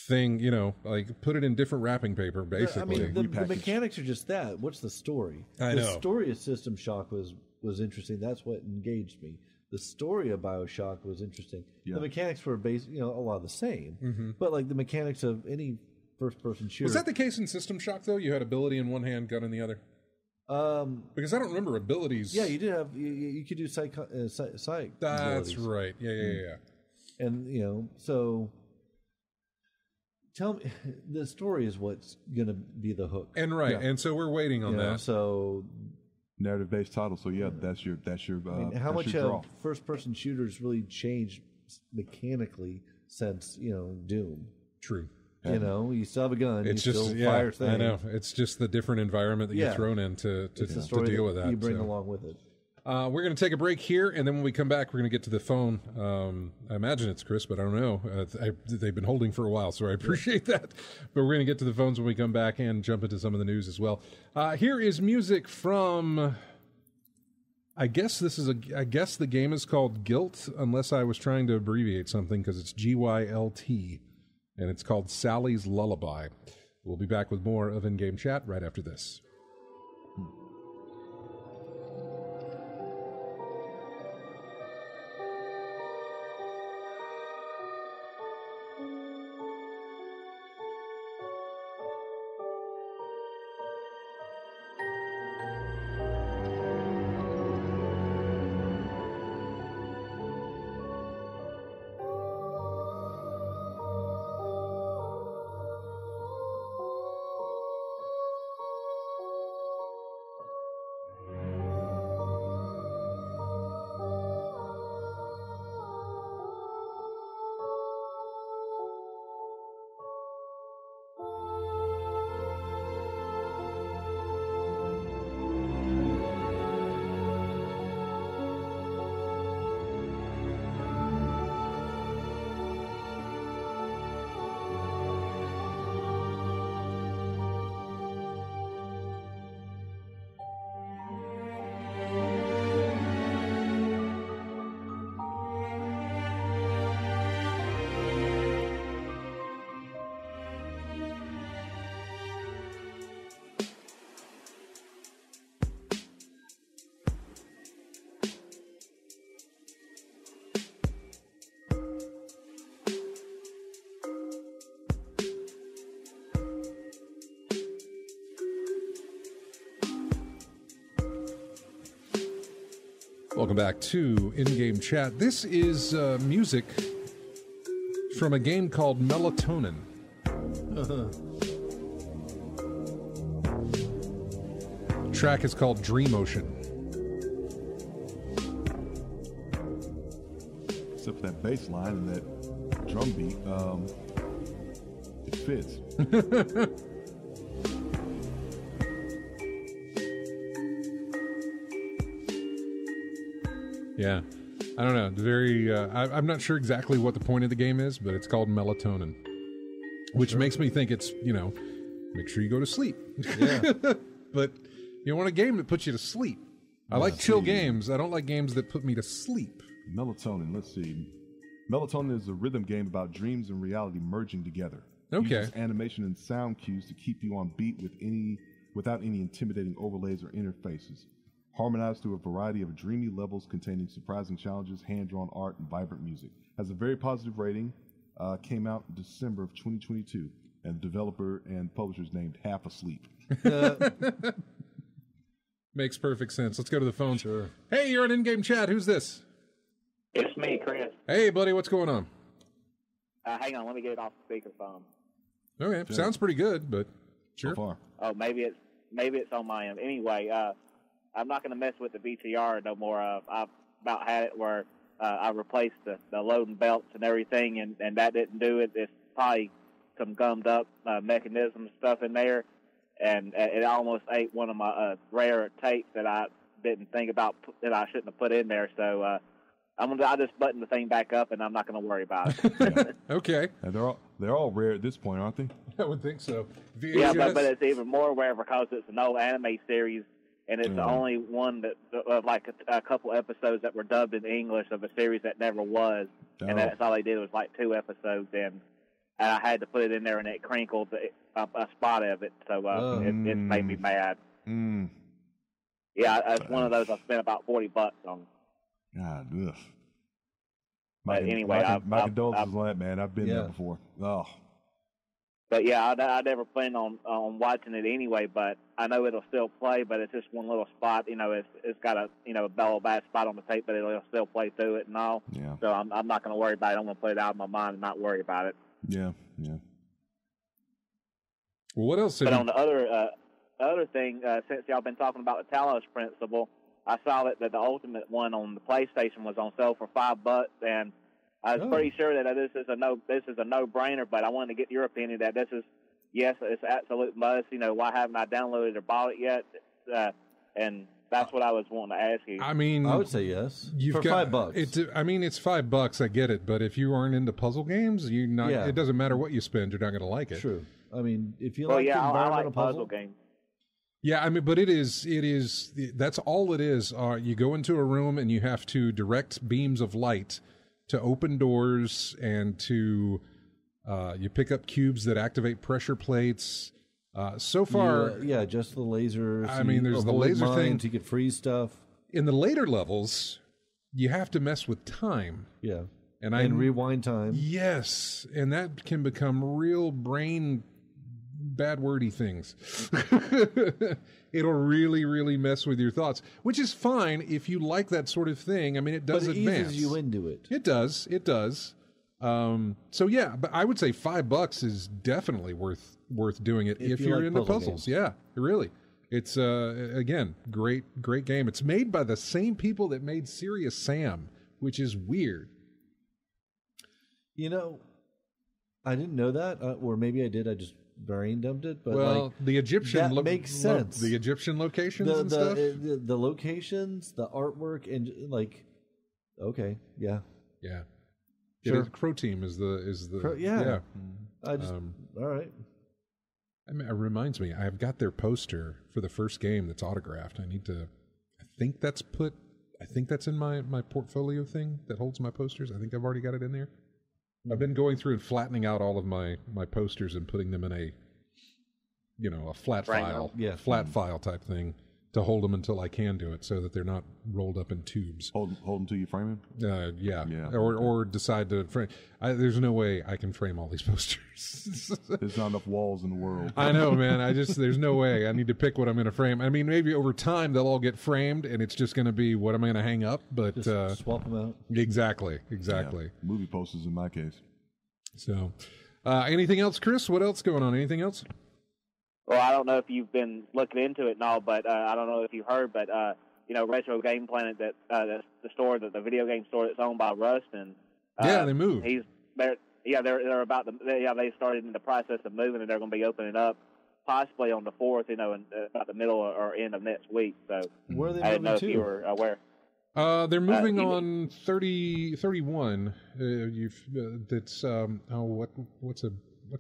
thing, like put it in different wrapping paper, basically. I mean, the mechanics are just that. What's the story? The story of System Shock was interesting. That's what engaged me. The story of BioShock was interesting. Yeah. The mechanics were a lot of the same. Mm-hmm. But like the mechanics of any first-person shooter. Was that the case in System Shock, though? You had ability in one hand, gun in the other? Because I don't remember abilities. Yeah, you did have... You could do psych That's abilities. right. Yeah. And, so... Tell me, the story is what's going to be the hook. And so we're waiting on that. So... Narrative-based title. So, yeah, that's your how much your draw. have first-person shooters really changed mechanically since, Doom? True. You still have a gun. It's you just still fire things. I know. It's just the different environment that you're thrown in to deal with that. You bring along with it. We're going to take a break here, and then when we come back, we're going to get to the phone. I imagine it's Chris, but I don't know. They've been holding for a while, so I appreciate that. But we're going to get to the phones when we come back and jump into some of the news as well. Here is music from... I guess the game is called Guilt, unless I was trying to abbreviate something, because it's GYLT. And it's called Sally's Lullaby. We'll be back with more of In-Game Chat right after this. Welcome back to In-Game Chat. This is music from a game called Melatonin. Track is called Dream Ocean. Except for that bass line and that drum beat, it fits. Yeah. I don't know. Very. I'm not sure exactly what the point of the game is, but it's called Melatonin, which makes me think it's, make sure you go to sleep. Yeah. But you want a game that puts you to sleep. I like chill games. I don't like games that put me to sleep. Melatonin. Let's see. Melatonin is a rhythm game about dreams and reality merging together. Okay. Uses animation and sound cues to keep you on beat without any intimidating overlays or interfaces. Harmonized through a variety of dreamy levels containing surprising challenges, hand-drawn art, and vibrant music. Has a very positive rating. Came out in December of 2022. And the developer and publisher is named Half Asleep. Makes perfect sense. Let's go to the phone. Sure. Hey, you're on In-Game Chat. Who's this? It's me, Chris. Hey, buddy. What's going on? Hang on. Let me get it off the speakerphone. Okay. Sure. Sounds pretty good, but sure. So far. Oh, maybe it's on my end. Anyway, I'm not going to mess with the VCR no more. I've about had it where I replaced the loading belts and everything, and that didn't do it. It's probably some gummed up mechanism stuff in there, and it almost ate one of my rare tapes that I didn't think about that I shouldn't have put in there. So I'll just button the thing back up, and I'm not going to worry about it. Okay. And they're all rare at this point, aren't they? I would think so. VHS? Yeah, but it's even more rare because it's an old anime series. And it's the only one that, like a couple episodes that were dubbed in English of a series that never was. Oh. And that's all they did was like 2 episodes in. And I had to put it in there, and it crinkled a spot of it. So it made me mad. Mm. Yeah, it's one of those I spent about $40 on. God, ugh. But anyway, my condolences on that, man. I've been there before. Oh. But yeah, I never planned on watching it anyway. But I know it'll still play. But it's just one little spot. It's got a a bad spot on the tape, but it'll still play through it and all. Yeah. So I'm not going to worry about it. I'm going to put it out of my mind and not worry about it. Yeah. Well, what else? But on the other thing, since y'all been talking about the Talos Principle, I saw that the ultimate one on the PlayStation was on sale for $5, and I was pretty sure that this is a no-brainer. But I wanted to get your opinion that this is it's absolute must. Why haven't I downloaded or bought it yet? And that's what I was wanting to ask you. I would say yes. For $5. It's $5. I get it, but if you aren't into puzzle games, it doesn't matter what you spend. You're not going to like it. True. I mean, if you I environmental like puzzle games. Yeah, I mean, but it is. That's all it is. You go into a room and you have to direct beams of light to open doors and to you pick up cubes that activate pressure plates. So far, just the lasers. I mean, there's the laser thing. You could freeze stuff. In the later levels, you have to mess with time. Yeah, and rewind time. Yes, and that can become real brain bad wordy things. It'll really, really mess with your thoughts, which is fine if you like that sort of thing. I mean, it does advance. Eases you into it. It does. So yeah, but I would say $5 is definitely worth doing it if you're into puzzles. Games. Yeah, really. It's again, great game. It's made by the same people that made Serious Sam, which is weird. I didn't know that, or maybe I did. I just brain dumped it. But the Egyptian that makes sense. The Egyptian locations and stuff. The locations, the artwork, and okay, yeah. Sure. Crow Team is the yeah. I just all right. I mean, it reminds me, I've got their poster for the first game that's autographed. I think that's in my portfolio thing that holds my posters. I think I've already got it in there. I've been going through and flattening out all of my posters and putting them in a flat file, file type thing to hold them until I can do it, so that they're not rolled up in tubes. Hold them till you frame them? Yeah. Or decide to frame. There's no way I can frame all these posters. There's not enough walls in the world. I know, man. there's no way. I need to pick what I'm going to frame. I mean, maybe over time they'll all get framed, and it's just going to be what am I going to hang up? But just swap them out. Exactly. Yeah, movie posters in my case. So, anything else, Chris? What else going on? Anything else? Well, I don't know if you've been looking into it and all, but I don't know if you've heard, but Retro Game Planet, that the video game store that's owned by Rustin. They moved. They're about to. They started in the process of moving, and they're going to be opening up possibly on the 4th. In about the middle or end of next week. So where are they I didn't know moving if you were aware. They're moving on 31. What's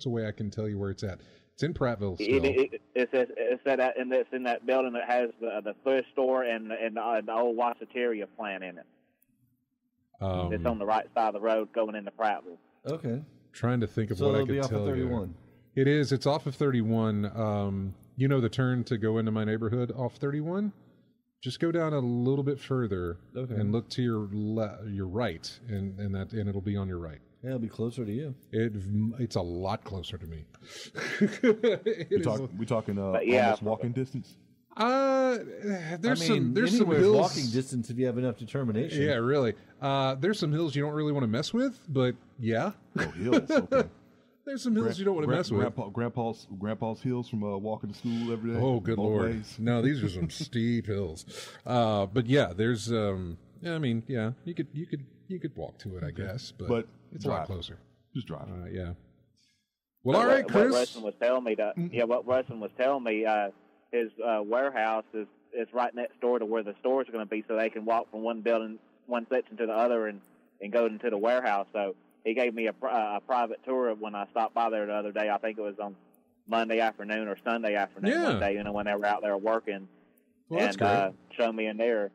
a way I can tell you where it's at? It's in Prattville still. It's in that building that has the first store and the old Wassateria plant in it. It's on the right side of the road going into Prattville. Okay. Trying to think of what I could tell you. It is. It's off of 31. The turn to go into my neighborhood off 31? Just go down a little bit further and look to your right, and it'll be on your right. Yeah, it'll be closer to you. It's a lot closer to me. We talking almost walking distance? There's some hills. Walking distance if you have enough determination. Yeah, really. There's some hills you don't really want to mess with, but yeah. Oh, hills. Okay. There's some hills you don't want to mess with. Grandpa's hills from walking to school every day. Oh, good Lord! Ways. No, these are some steep hills. But yeah, there's. You could walk to it, I guess, but it's a lot closer. Just drive. Yeah. Well, all right, Chris. What Rustin was telling me, his warehouse is right next door to where the stores are going to be, so they can walk from one section to the other and go into the warehouse. So he gave me a private tour when I stopped by there the other day. I think it was on Monday afternoon or Sunday afternoon one day, when they were out there working, and showed me in there.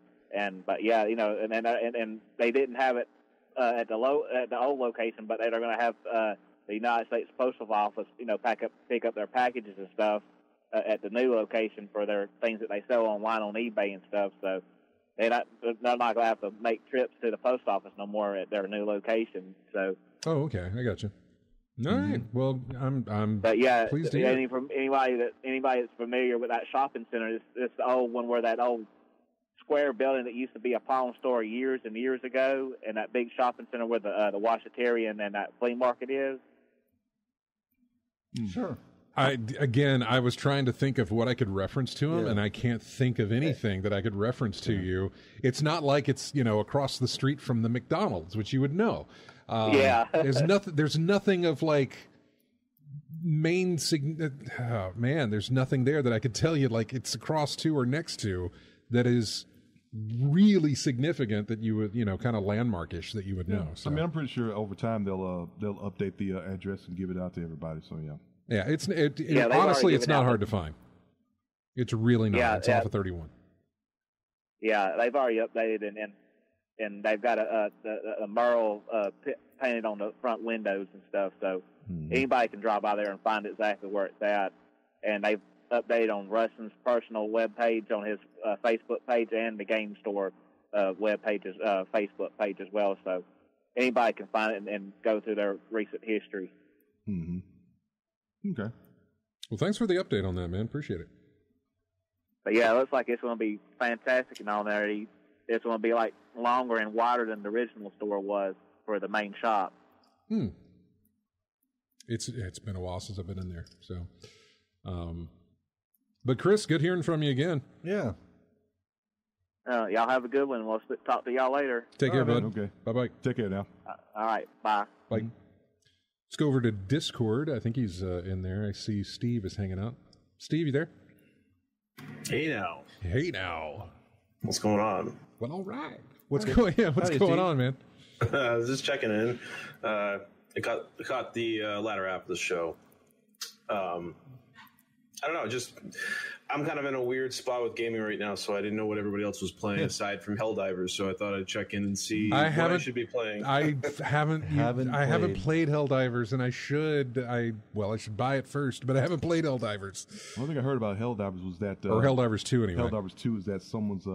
But they didn't have it at the old location, but they're going to have the United States Postal Office, pick up their packages and stuff at the new location for their things that they sell online on eBay and stuff. So they're not going to have to make trips to the post office no more at their new location. So. Oh, okay, I got you. All right. Well, I'm But yeah, pleased to hear. anybody that's familiar with that shopping center, it's the old one where that old square building that used to be a pawn store years and years ago, and that big shopping center where the washaterian and that flea market is. Sure. I was trying to think of what I could reference to him, and I can't think of anything that I could reference to you. It's not like it's across the street from the McDonald's, which you would know. There's nothing of like oh man, there's nothing there that I could tell you like it's across to or next to that is really significant that you would kind of landmarkish that you would know. So. I mean, I'm pretty sure over time they'll update the address and give it out to everybody. So yeah, honestly it's not hard to find. It's really not. Yeah, it's off of 31. Yeah, they've already updated and they've got a mural painted on the front windows and stuff. So anybody can drop by there and find exactly where it's at. And they've updated on Rustin's personal web page on his Facebook page and the game store web pages Facebook page as well. So anybody can find it and go through their recent history. Mm-hmm. Okay. Well, thanks for the update on that, man. Appreciate it. But yeah, it looks like it's going to be fantastic and all there. It's going to be like longer and wider than the original store was for the main shop. It's been a while since I've been in there. So, but Chris, good hearing from you again. Yeah. Y'all have a good one. We'll talk to y'all later. Take care, bud. Okay. Bye-bye. Take care now. All right. Bye. Bye. Let's go over to Discord. I think he's in there. I see Steve is hanging out. Steve, you there? Hey now. Hey now. What's going on? Well, all right. What's going on, man? I was just checking in. I caught the latter half of the show. I don't know. I'm kind of in a weird spot with gaming right now, so I didn't know what everybody else was playing aside from Helldivers. So I thought I'd check in and see what I should be playing. I haven't played Helldivers, and I should. I should buy it first, but I haven't played Helldivers. One thing I heard about Helldivers was that, or Helldivers 2 anyway. Helldivers 2 is that someone's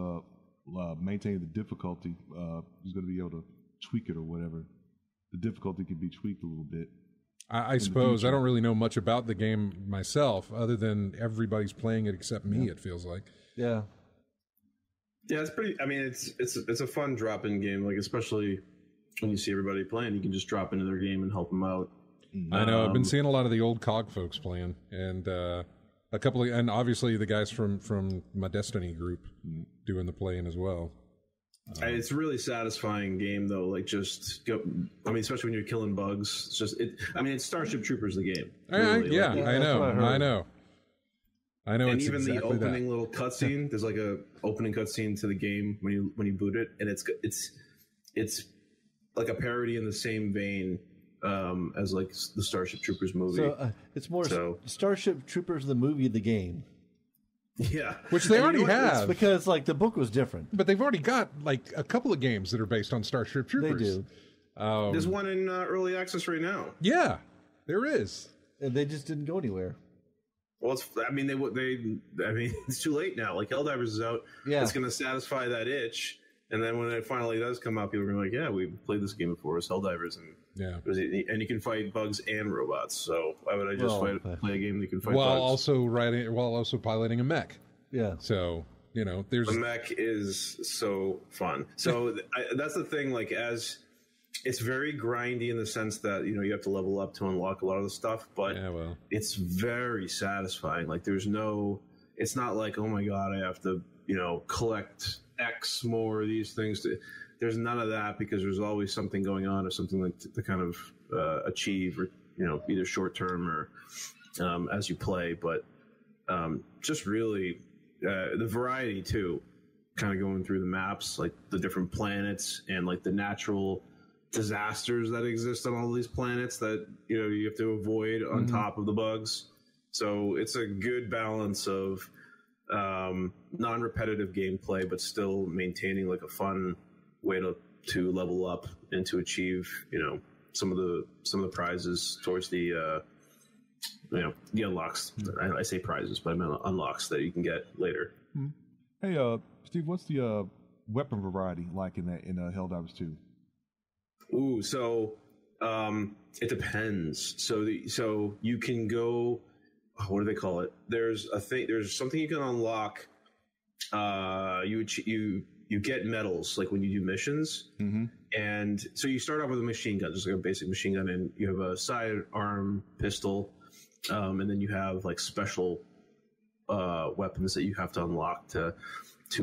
maintaining the difficulty. Who's going to be able to tweak it or whatever. The difficulty could be tweaked a little bit. I suppose. I don't really know much about the game myself, other than everybody's playing it except me. It feels like. Yeah. Yeah, it's pretty. I mean, it's a fun drop-in game. Like, especially when you see everybody playing, you can just drop into their game and help them out. I know. I've been seeing a lot of the old COG folks playing, and and obviously the guys from my Destiny group doing the playing as well. It's a really satisfying game, though. Like, just go. I mean, especially when you're killing bugs. It's just it. I mean, it's Starship Troopers, the game. Really. I know. And it's even exactly the opening little cutscene. There's like a opening cutscene to the game when you boot it, and it's like a parody in the same vein as like the Starship Troopers movie. So it's more Starship Troopers the movie, the game. Yeah, which they already have. It's because like the book was different, but they've already got like a couple of games that are based on Starship Troopers. They do. There's one in early access right now. Yeah, there is. And they just didn't go anywhere. Well, I mean, it's too late now. Like Helldivers is out. Yeah, it's going to satisfy that itch, and then when it finally does come out, people are going to be like, "Yeah, we played this game before. It's Helldivers." And and you can fight bugs and robots. So why would I just play a game that you can fight bugs? While also piloting a mech. Yeah. So there's the mech is so fun. So that's the thing. Like, it's very grindy in the sense that you have to level up to unlock a lot of the stuff, but it's very satisfying. Like, it's not like, oh my god, I have to collect X more of these things. There's none of that because there's always something going on or something like to kind of achieve, or either short term or as you play. But just really the variety too, kind of going through the maps, like the different planets and like the natural disasters that exist on all these planets that you have to avoid on top of the bugs. So it's a good balance of non-repetitive gameplay, but still maintaining like a fun way to level up and to achieve some of the prizes towards the the unlocks. I say prizes, but I mean unlocks that you can get later. Hey, Steve, what's the weapon variety like in Helldivers 2? Ooh, so It depends. So you can go. What do they call it? There's something you can unlock. You get medals like when you do missions, and so you start off with a machine gun, just like a basic machine gun, and you have a sidearm pistol, and then you have like special weapons that you have to unlock to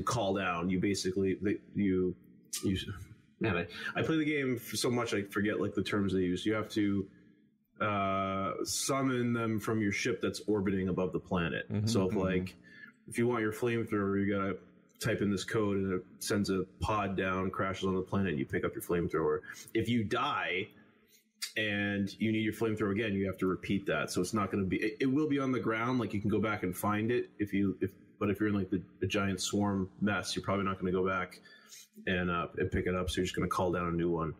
call down. You basically man, I play the game so much I forget like the terms they use. You have to summon them from your ship that's orbiting above the planet. So if you want your flamethrower, you gotta type in this code and it sends a pod down, crashes on the planet, and you pick up your flamethrower. If you die and you need your flamethrower again, you have to repeat that. So it's not going to be, it will be on the ground. Like you can go back and find it but if you're in like the giant swarm mess, you're probably not going to go back and pick it up. So you're just going to call down a new one.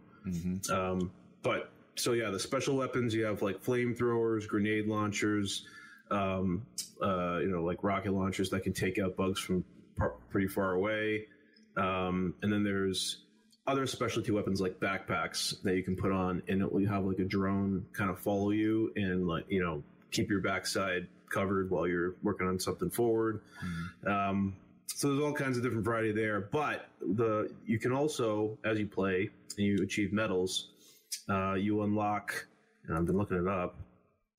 But so yeah, the special weapons, you have like flamethrowers, grenade launchers, like rocket launchers that can take out bugs from pretty far away. And then there's other specialty weapons like backpacks that you can put on, and it will have like a drone kind of follow you and like, keep your backside covered while you're working on something forward. So there's all kinds of different variety there, but you can also, as you play and you achieve medals, you unlock, and I've been looking it up,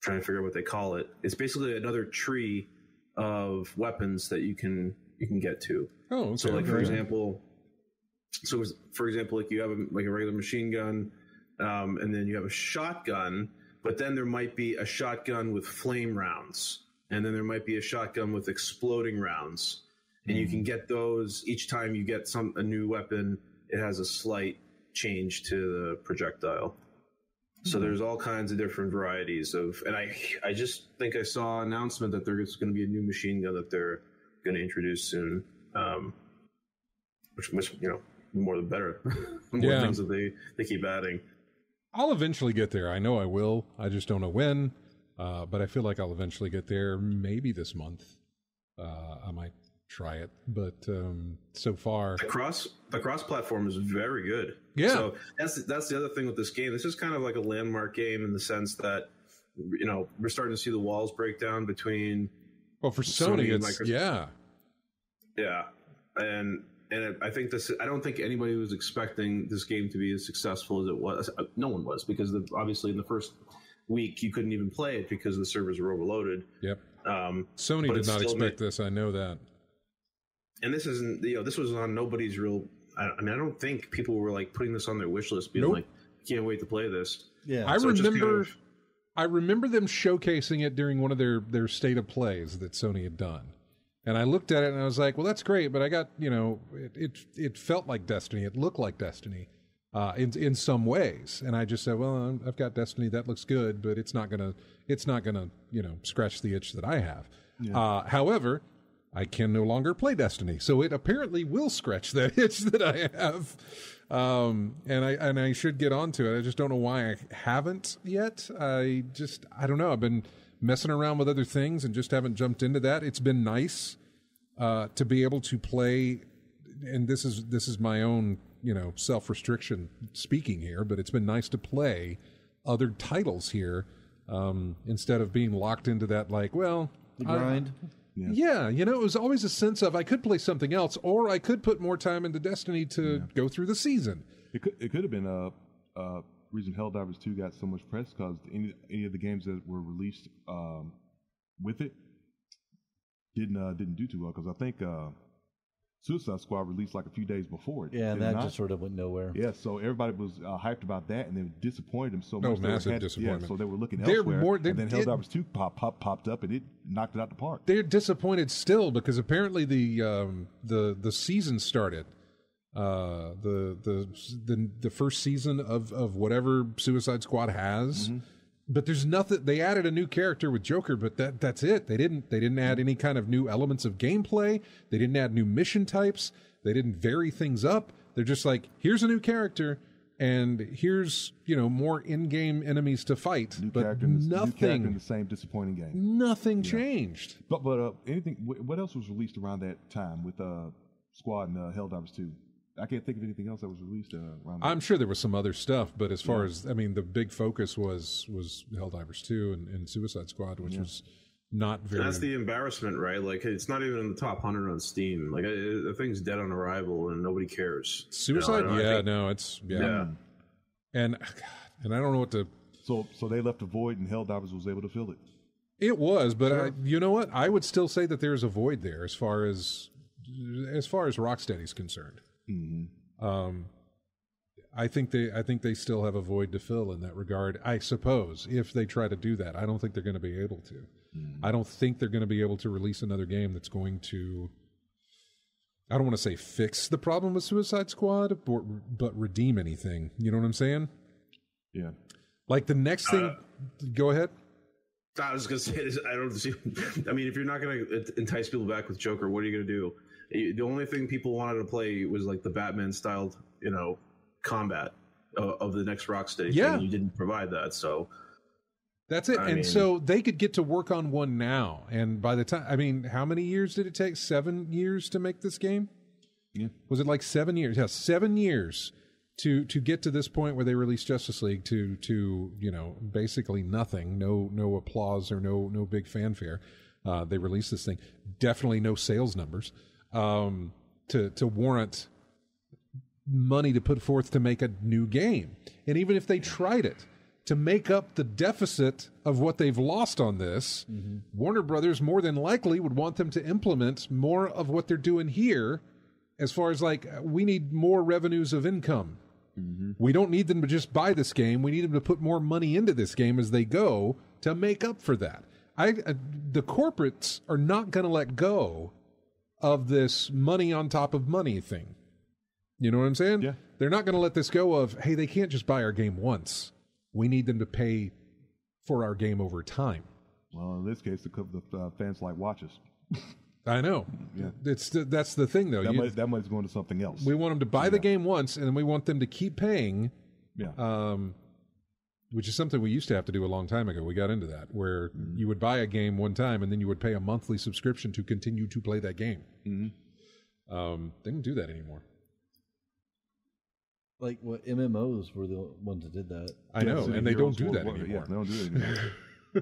trying to figure out what they call it. It's basically another tree of weapons that you can get to. Oh, okay. So like for example, like you have a regular machine gun, and then you have a shotgun, but then there might be a shotgun with flame rounds, and then there might be a shotgun with exploding rounds, and you can get those each time you get a new weapon. It has a slight change to the projectile. So there's all kinds of different varieties and I just think I saw an announcement that there's going to be a new machine gun that they're going to introduce soon, which more the better. The more things that they keep adding. I'll eventually get there. I know I will. I just don't know when. But I feel like I'll eventually get there. Maybe this month. I might try it. But so far, the cross platform is very good. Yeah. So that's the other thing with this game. This is kind of like a landmark game in the sense that we're starting to see the walls break down between. Well, for Sony it's Microsoft. Yeah, and I think I don't think anybody was expecting this game to be as successful as it was. No one was, because obviously in the first week you couldn't even play it because the servers were overloaded. Yep. Sony did not expect this. I know that. And this isn't, this was on nobody's real. I don't think people were like putting this on their wish list, being like, "Can't wait to play this." Yeah, I remember them showcasing it during one of their state of plays that Sony had done. And I looked at it and I was like, well, that's great, but I got, it felt like Destiny. It looked like Destiny in some ways. And I just said, well, I've got Destiny. That looks good, but it's not gonna, scratch the itch that I have. Yeah. However, I can no longer play Destiny. So it apparently will scratch that itch that I have. And I should get onto it. I just don't know why I haven't yet. I don't know. I've been messing around with other things and just haven't jumped into that. It's been nice to be able to play, and this is my own self-restriction speaking here, but it's been nice to play other titles here instead of being locked into that the grind. Yeah, it was always a sense of I could play something else, or I could put more time into Destiny to go through the season. It could have been a reason Helldivers 2 got so much press, because any of the games that were released with it didn't do too well, because I think Suicide Squad released like a few days before it. Yeah, and that just sort of went nowhere. Yeah, so everybody was hyped about that, and they disappointed them so much. Oh, massive disappointment. Yeah, so they were looking elsewhere, and then Helldivers 2 popped up, and it knocked it out the park. They're disappointed still, because apparently the season started. The first season of whatever Suicide Squad has. Mm-hmm. But there's nothing. They added a new character with Joker, but that's it. They didn't add any kind of new elements of gameplay. They didn't add new mission types. They didn't vary things up. They're just like, here's a new character, and here's more in-game enemies to fight. New but character in the same disappointing game. Nothing changed. But anything? What else was released around that time with Squad and Helldivers 2? I can't think of anything else that was released around. I'm sure there was some other stuff, but as far as, I mean, the big focus was Helldivers 2 and Suicide Squad, which was not very... That's the embarrassment, right? Like, it's not even in the top 100 on Steam. Like, the thing's dead on arrival and nobody cares. Suicide? It's... Yeah. And I don't know what to... So they left a void and Helldivers was able to fill it. It was, but you know what? I would still say that there's a void there as far as Rocksteady's concerned. Mm-hmm. I think they still have a void to fill in that regard. I suppose if they try to do that, I don't think they're going to be able to. Mm-hmm. I don't think they're going to be able to release another game that's going to, I don't want to say fix the problem with Suicide Squad, but redeem anything. You know what I'm saying? Yeah. Like the next thing, go ahead. I was going to say this. I don't see. I mean, if you're not going to entice people back with Joker, what are you going to do? The only thing people wanted to play was like the Batman-styled, combat of the next Rocksteady thing. And you didn't provide that, so that's it. So they could get to work on one now. And by the time, I mean, how many years did it take? 7 years to make this game? Yeah. Was it like 7 years? Yeah, 7 years to get to this point where they released Justice League to basically nothing, no applause or no big fanfare. They released this thing. Definitely no sales numbers. To warrant money to put forth to make a new game. And even if they tried it to make up the deficit of what they've lost on this, Warner Brothers more than likely would want them to implement more of what they're doing here as far as like, we need more revenues of income. Mm-hmm. We don't need them to just buy this game. We need them to put more money into this game as they go to make up for that. The corporates are not going to let go of this money on top of money thing. You know what I'm saying? Yeah. They're not going to let this go of, hey, they can't just buy our game once. We need them to pay for our game over time. Well, in this case, the fans like watches. I know. Yeah. That's the thing, though. That money's going to something else. We want them to buy the game once, and then we want them to keep paying. Yeah. Which is something we used to have to do a long time ago. We got into that, where you would buy a game one time, and then you would pay a monthly subscription to continue to play that game. Mm-hmm. They don't do that anymore. Like what MMOs were the ones that did that. I know, and they don't do that anymore. Yeah, they don't do it anymore.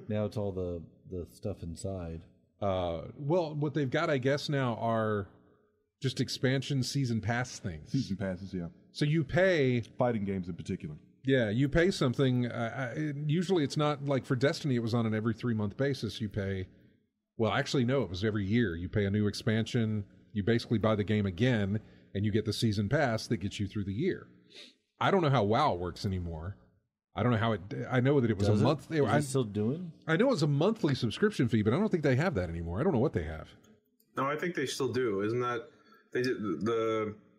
Now it's all the stuff inside. Well, what they've got, I guess, now are just expansion season pass things. Season passes, yeah. So you pay... Fighting games in particular. Yeah, you pay something. Usually it's not like for Destiny, it was on an every 3-month basis. You pay... Well, actually, no, it was every year. You pay a new expansion. You basically buy the game again, and you get the season pass that gets you through the year. I don't know how WoW works anymore. I don't know how it... I know that it was a month... Is it still doing? I know it's a monthly subscription fee, but I don't think they have that anymore. I don't know what they have. No, I think they still do. Isn't that... They did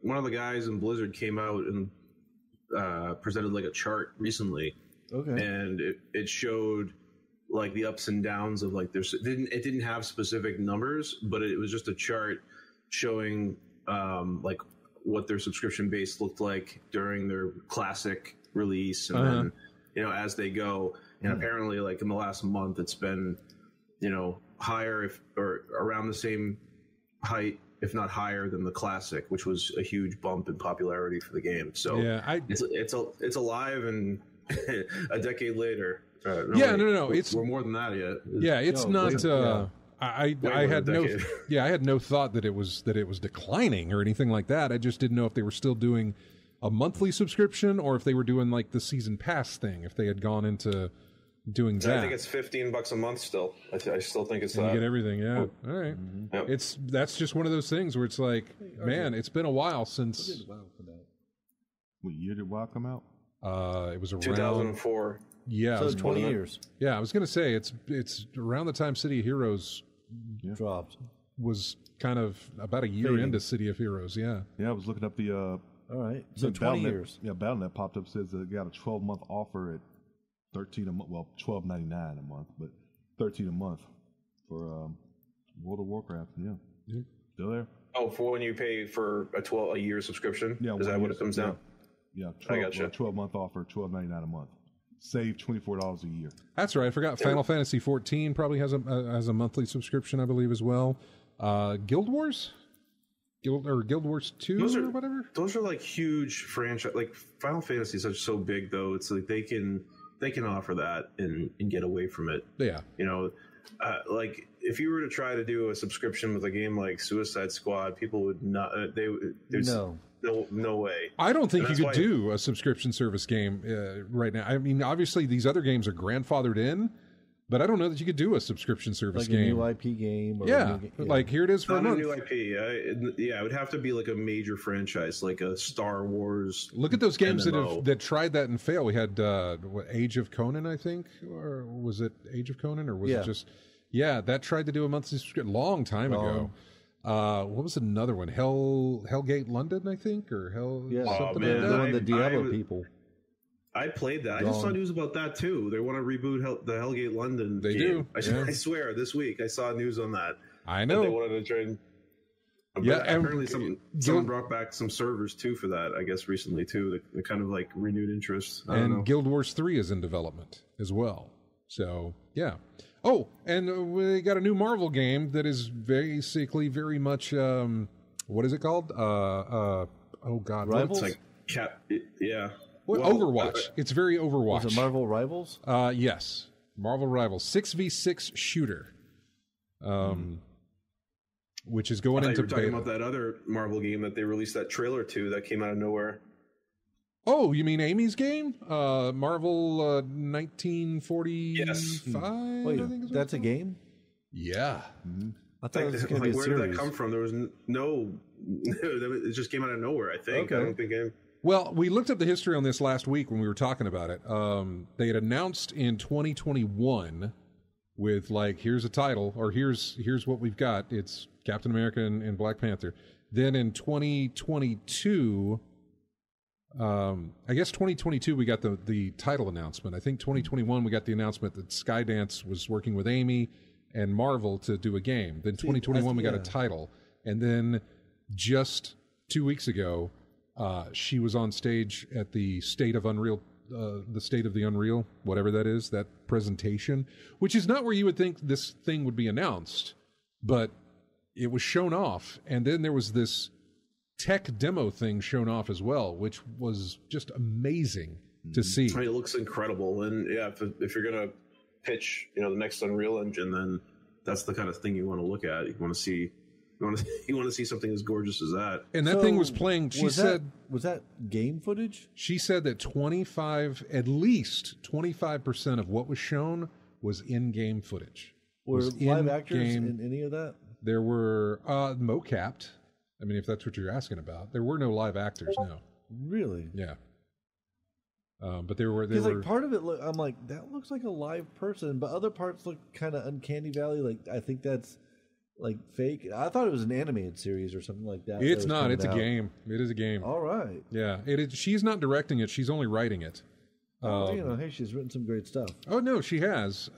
one of the guys in Blizzard came out and presented like a chart recently. Okay. And it showed like the ups and downs of like it didn't have specific numbers, but it was just a chart showing like what their subscription base looked like during their classic release and then as they go, and apparently like in the last month it's been higher or around the same height, if not higher than the classic, which was a huge bump in popularity for the game. So yeah, it's alive and a decade later. No. We're more than that yet. It's not. I had no thought that it was declining or anything like that. I just didn't know if they were still doing a monthly subscription or if they were doing like the season pass thing. If they had gone into doing that. I think it's $15 a month still. I still think it's that. You get everything, yeah. All right. Mm-hmm. Yep. That's just one of those things where it's like, man, it's been a while since. When did WoW come out? What year did WoW come out? It was around 2004. Yeah, so it was 20 years. Yeah, I was going to say it's around the time City of Heroes dropped. Was kind of about a year into City of Heroes. Yeah. Yeah, I was looking up the. All right, so 20 years. Yeah, Battle.net popped up, says they got a 12-month offer at $13 a month. Well, $12.99 a month, but $13 a month for World of Warcraft. Yeah, still there. Oh, for when you pay for a year subscription. Yeah, is that what it comes down? Yeah, 12-month offer, $12.99 a month. Save $24 a year. That's right. I forgot. Final Fantasy 14 probably has a monthly subscription, I believe, as well. Guild Wars Guild Wars 2 or whatever. Those are like huge franchise. Like Final Fantasy is so big though. It's like they can offer that and get away from it. Yeah. Like if you were to try to do a subscription with a game like Suicide Squad, people would not. There's no way. I don't think you could do a subscription service game right now. I mean, obviously these other games are grandfathered in, but I don't know that you could do a subscription service like game. A new IP game. Or yeah, like here it is for a month. Not a new IP. It would have to be like a major franchise, like a Star Wars. Look at those games that tried that and failed. We had Age of Conan, I think, or was it Age of Conan, or was it just? Yeah, that tried to do a monthly subscription long time ago. What was another one? Hellgate London, I think, or something like that. The Diablo people. I played that. I just saw news about that too. They want to reboot the Hellgate London. They game. do. I swear, this week I saw news on that. I know. They wanted to try and. Apparently, someone brought back some servers too for that. I guess recently too. The kind of like renewed interest. And Guild Wars 3 is in development as well. So yeah. Oh, and we got a new Marvel game that is basically very much what is it called? Oh God, Rivals? It's like yeah. Overwatch. It's very Overwatch. Was it Marvel Rivals? Yes, Marvel Rivals 6v6 shooter. Which is going into. You were talking about that other Marvel game that they released that trailer to that came out of nowhere. Oh, you mean Amy's game? Marvel 1945? Yes. Wait, I think that's a game? Yeah. Mm-hmm. I thought it was going to be a where series. Did that come from? There was no... It just came out of nowhere, I think. Okay. I don't think... Well, we looked up the history on this last week when we were talking about it. They had announced in 2021 with, like, here's a title, or here's what we've got. It's Captain America and Black Panther. Then in 2022... I guess 2022 we got the title announcement. I think 2021 we got the announcement that Skydance was working with Amy and Marvel to do a game. Then 2021 we got a title, and then just 2 weeks ago she was on stage at the State of Unreal, the State of the Unreal, whatever that is, that presentation, which is not where you would think this thing would be announced, but it was shown off, and then there was this tech demo thing shown off as well, which was just amazing to see. I mean, it looks incredible, and yeah, if you're gonna pitch, the next Unreal Engine, then that's the kind of thing you want to look at. You want to see something as gorgeous as that. And that thing was playing. Was that game footage? She said that at least 25% of what was shown was in-game footage. Were live actors in any of that? There were mocapped. I mean, if that's what you're asking about, there were no live actors. No, really. Yeah, but there were. Because like part of it, I'm like, that looks like a live person, but other parts look kind of uncanny valley. Like I think that's like fake. I thought it was an animated series or something like that. It's not. It's a game. It is a game. All right. Yeah. It is. She's not directing it. She's only writing it. Hey, she's written some great stuff. Oh no, she has.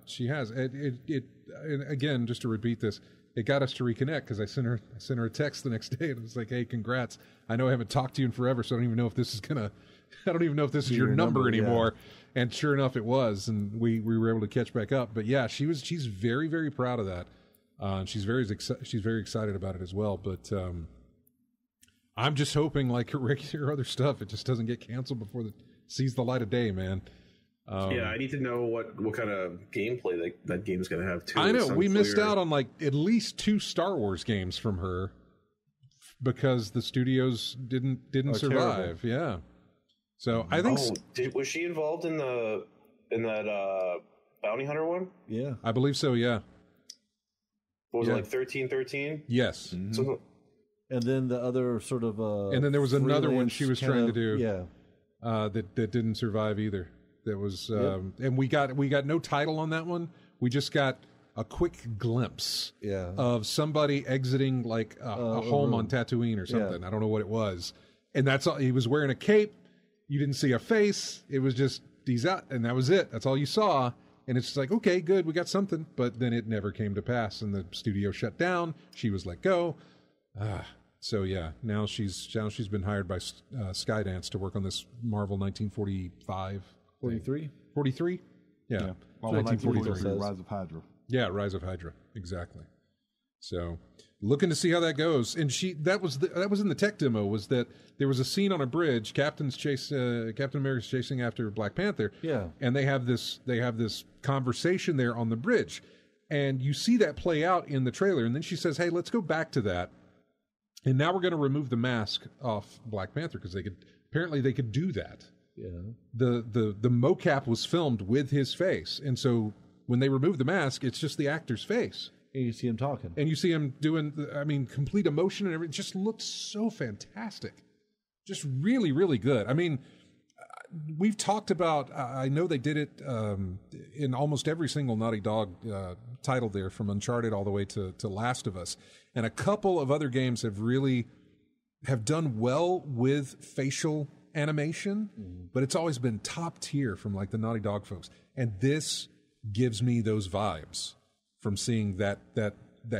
She has. It again, just to repeat this. It got us to reconnect because I sent her a text the next day and it was like, "Hey, congrats! I know I haven't talked to you in forever, so I don't even know if this is your number anymore." Yeah. And sure enough, it was, and we were able to catch back up. But yeah, she's very, very proud of that. She's very excited about it as well. But I'm just hoping, like her regular other stuff, it just doesn't get canceled before it sees the light of day, man. I need to know what kind of gameplay that game's going to have too. I know we missed out on like at least 2 Star Wars games from her because the studios didn't survive. Terrible. Yeah, so I think. Was she involved in that Bounty Hunter one? Yeah, I believe so. Yeah. What was it, like 1313? Yes. Mm-hmm. So, and then the other sort of and then there was another one she was trying to do. Yeah. That didn't survive either. That was, and we got no title on that one. We just got a quick glimpse of somebody exiting like a home on Tatooine or something. I don't know what it was. And that's all. He was wearing a cape. You didn't see a face. It was just, he's out, and that was it. That's all you saw. And it's just like, okay, good, we got something. But then it never came to pass, and the studio shut down. She was let go. So yeah, now she's been hired by Skydance to work on this Marvel 1945. 43? 43? Yeah. Marvel 1943, Rise of Hydra. Yeah, Rise of Hydra. Exactly. So looking to see how that goes. And that was in the tech demo, was that there was a scene on a bridge. Captain America's chasing after Black Panther. Yeah. And they have this conversation there on the bridge. And you see that play out in the trailer. And then she says, hey, let's go back to that. And now we're going to remove the mask off Black Panther because apparently they could do that. Yeah. The mocap was filmed with his face. And so when they remove the mask, it's just the actor's face. And you see him talking. And you see him doing, complete emotion and everything. It just looks so fantastic. Just really, really good. I mean, we've talked about, I know they did it in almost every single Naughty Dog title there, from Uncharted all the way to Last of Us. And a couple of other games have done well with facial animation, but it's always been top tier from like the Naughty Dog folks. And this gives me those vibes from seeing that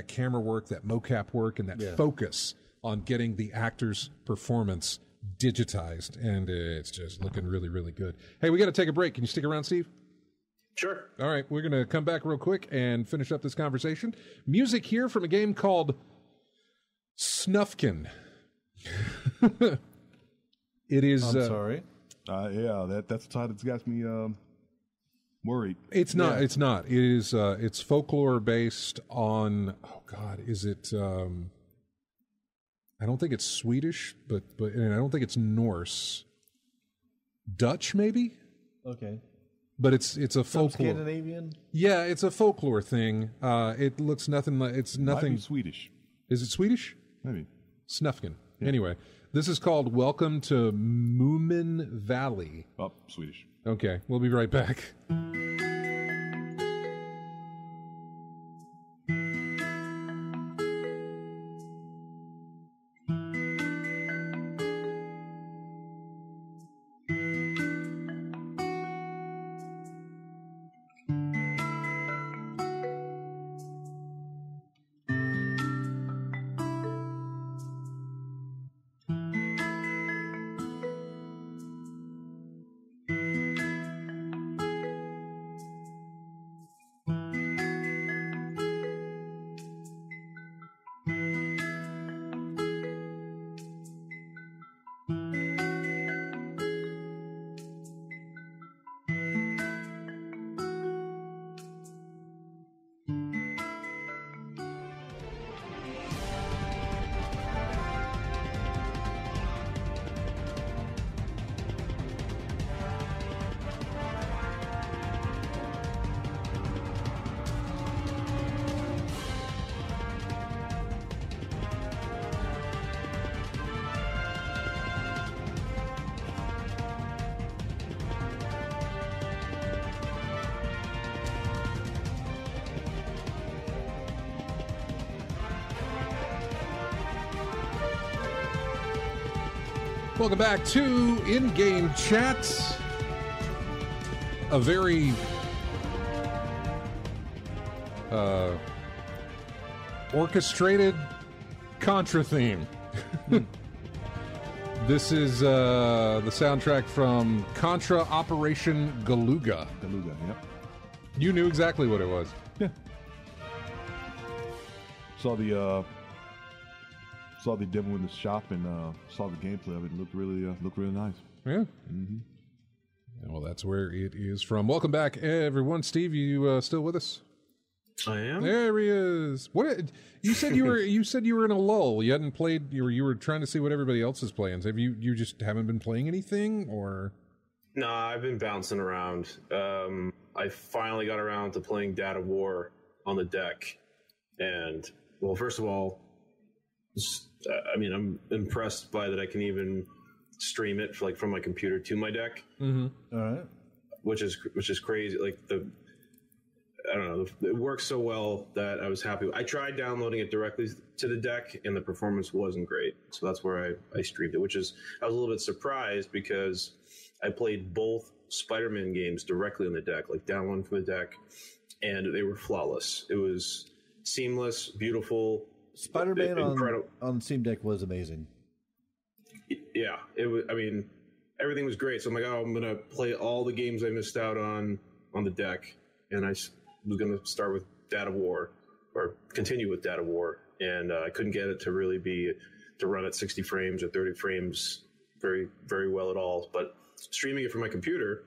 camera work, that mocap work, and that focus on getting the actor's performance digitized, and it's just looking really, really good. Hey, we got to take a break. Can you stick around, Steve? Sure. All right, we're going to come back real quick and finish up this conversation. Music here from a game called Snufkin. It is... I'm sorry. That's the title that's got me worried. It's not. Yeah. It's not. It is. It's folklore based on. Oh God, is it? I don't think it's Swedish, but and I don't think it's Norse. Dutch, maybe. Okay. But it's a folklore. Scandinavian. Yeah, it's a folklore thing. It looks nothing like it's nothing. Might be Swedish. Is it Swedish? Maybe. Snufkin. Yeah. Anyway, this is called "Welcome to Moomin Valley." Oh, Swedish. Okay, we'll be right back. Welcome back to In-Game Chat. A very orchestrated Contra theme. This is the soundtrack from Contra Operation Galuga. Galuga, yep. You knew exactly what it was. Yeah. Saw the demo in the shop and saw the gameplay of it. It looked really nice. Yeah. Mm-hmm. Well, that's where it is from. Welcome back, everyone. Steve, you still with us? I am. There he is. What you said you were? You said you were in a lull. You hadn't played. You were trying to see what everybody else is playing. So you just haven't been playing anything, or? No, I've been bouncing around. I finally got around to playing Dad of War on the deck, and well, first of all, I'm impressed by that I can even stream it from my computer to my deck. Mm-hmm. All right. Which is crazy. I don't know. It works so well that I was happy. I tried downloading it directly to the deck, and the performance wasn't great. So that's where I streamed it, I was a little bit surprised because I played both Spider-Man games directly on the deck, downloading from the deck, and they were flawless. It was seamless, beautiful. Spider-Man on Steam Deck was amazing. Yeah, it was. I mean, everything was great. So I'm like, I'm gonna play all the games I missed out on the deck, and I was gonna start with Dad of War, or continue with Dad of War, and I couldn't get it to really to run at 60 frames or 30 frames very, very well at all. But streaming it from my computer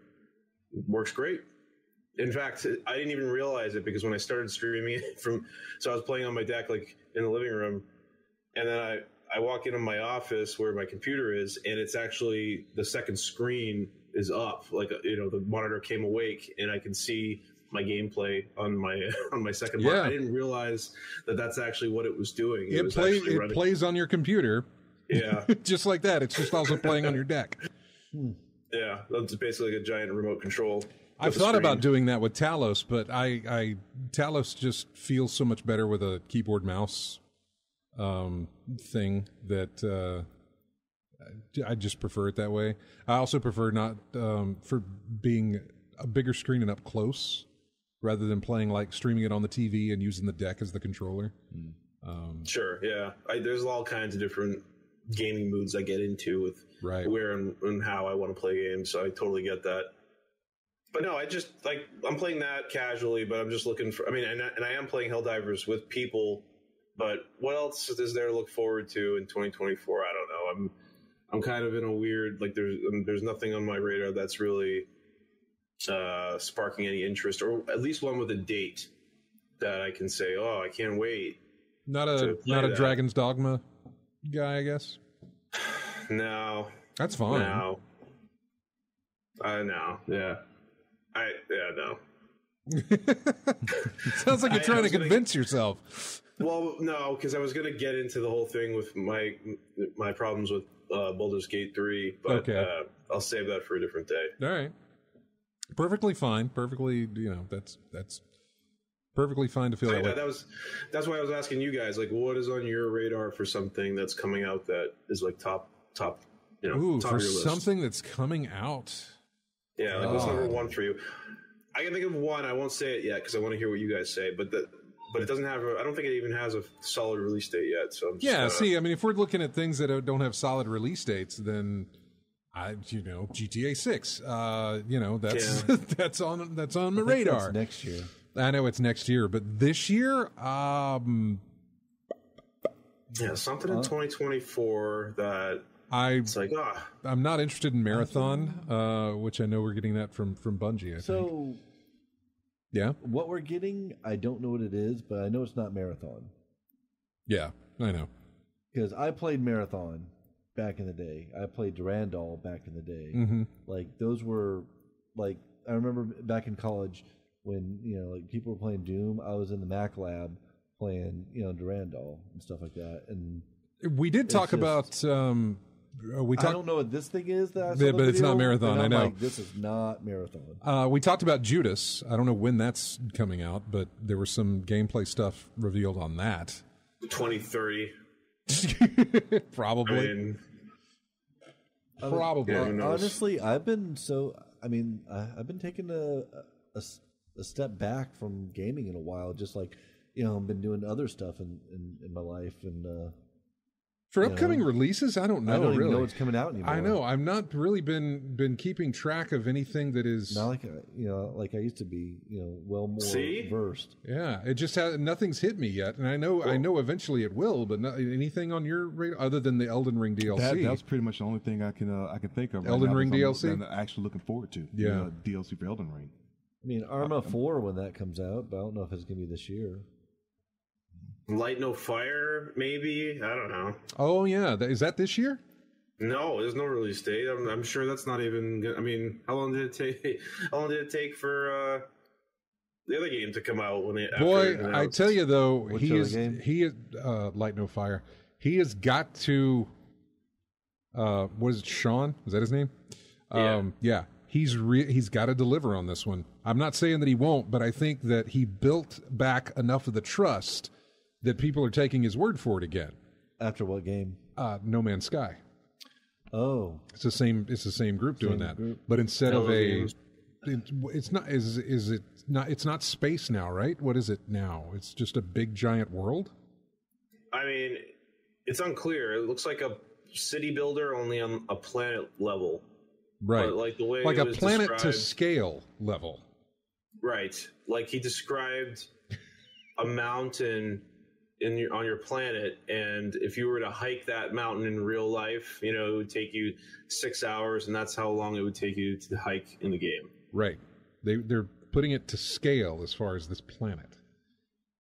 works great. In fact, I didn't even realize it because when I started streaming it so I was playing on my deck, like in the living room, and then I walk into my office where my computer is, and it's actually the second screen is up. Like, the monitor came awake, and I can see my gameplay on my second monitor. I didn't realize that that's actually what it was doing. It plays on your computer. Yeah. Just like that. It's just also playing on your deck. Yeah. That's basically like a giant remote control. I've thought about doing that with Talos, but Talos just feels so much better with a keyboard mouse thing that I just prefer it that way. I also prefer not for being a bigger screen and up close rather than playing like streaming it on the TV and using the deck as the controller. Sure, yeah. There's all kinds of different gaming moods I get into with where and how I want to play games, so I totally get that. But no, I'm playing that casually, but I'm just looking for, and I am playing Helldivers with people, but what else is there to look forward to in 2024? I don't know. I'm kind of in a weird, like there's nothing on my radar that's really sparking any interest, or at least one with a date that I can say, oh, I can't wait. Not a Dragon's Dogma guy, I guess. No, that's fine. No, yeah. No. Sounds like you're trying to convince yourself. Well, no, because I was going to get into the whole thing with my problems with Baldur's Gate 3, but I'll save that for a different day. All right. Perfectly fine. Perfectly, that's perfectly fine to feel that way. That's why I was asking you guys, like, what is on your radar for something that's coming out that is like top, top for of your list? Something that's coming out. Yeah, like what's number one for you? I can think of one. I won't say it yet because I want to hear what you guys say. But it doesn't have. I don't think it even has a solid release date yet. So I'm just, if we're looking at things that don't have solid release dates, then GTA 6. That's on the radar. It's next year. I know it's next year, but this year, something in 2024 that. I'm not interested in Marathon, which I know we're getting that from Bungie, I think. Yeah? What we're getting, I don't know what it is, but I know it's not Marathon. Yeah, I know. Because I played Marathon back in the day. I played Durandal back in the day. Mm-hmm. Like, those were, like, I remember back in college when, people were playing Doom, I was in the Mac lab playing, Durandal and stuff like that. And we did talk about... I don't know what this thing is that I saw but it's not Marathon. I know this is not Marathon. We talked about Judas. I don't know when that's coming out, but there was some gameplay stuff revealed on that. 2030, probably. Probably. Honestly, I've been taking a step back from gaming in a while. Just like I've been doing other stuff in my life and. For upcoming releases, I don't know. I don't really even know what's coming out anymore. I know. I've not really been keeping track of anything that is not like I used to be. Well more versed. Yeah, it just nothing's hit me yet, and I know eventually it will. But anything on your radar other than the Elden Ring DLC? That's pretty much the only thing I can think of. Elden Ring DLC. I'm actually looking forward to. Yeah, DLC for Elden Ring. I mean, Arma 4 when that comes out, but I don't know if it's going to be this year. Light No Fire, maybe? I don't know. Oh, yeah. Is that this year? No, there's no release date. I'm sure that's not even... I mean, how long did it take? How long did it take for the other game to come out? Boy, I tell you, though, he is Light No Fire. He has got to... what is it, Sean? Is that his name? Yeah. He's got to deliver on this one. I'm not saying that he won't, but I think that he built back enough of the trust that people are taking his word for it again. After what game? No Man's Sky. Oh, it's the same group doing that. But instead of it's not. Is it not? It's not space now, right? What is it now? It's just a big giant world. I mean, it's unclear. It looks like a city builder only on a planet level. Right. But like the way like a planet to scale level. Right. Like he described a mountain on your planet, and if you were to hike that mountain in real life, it would take you 6 hours, and that's how long it would take you to hike in the game. Right. They're putting it to scale as far as this planet.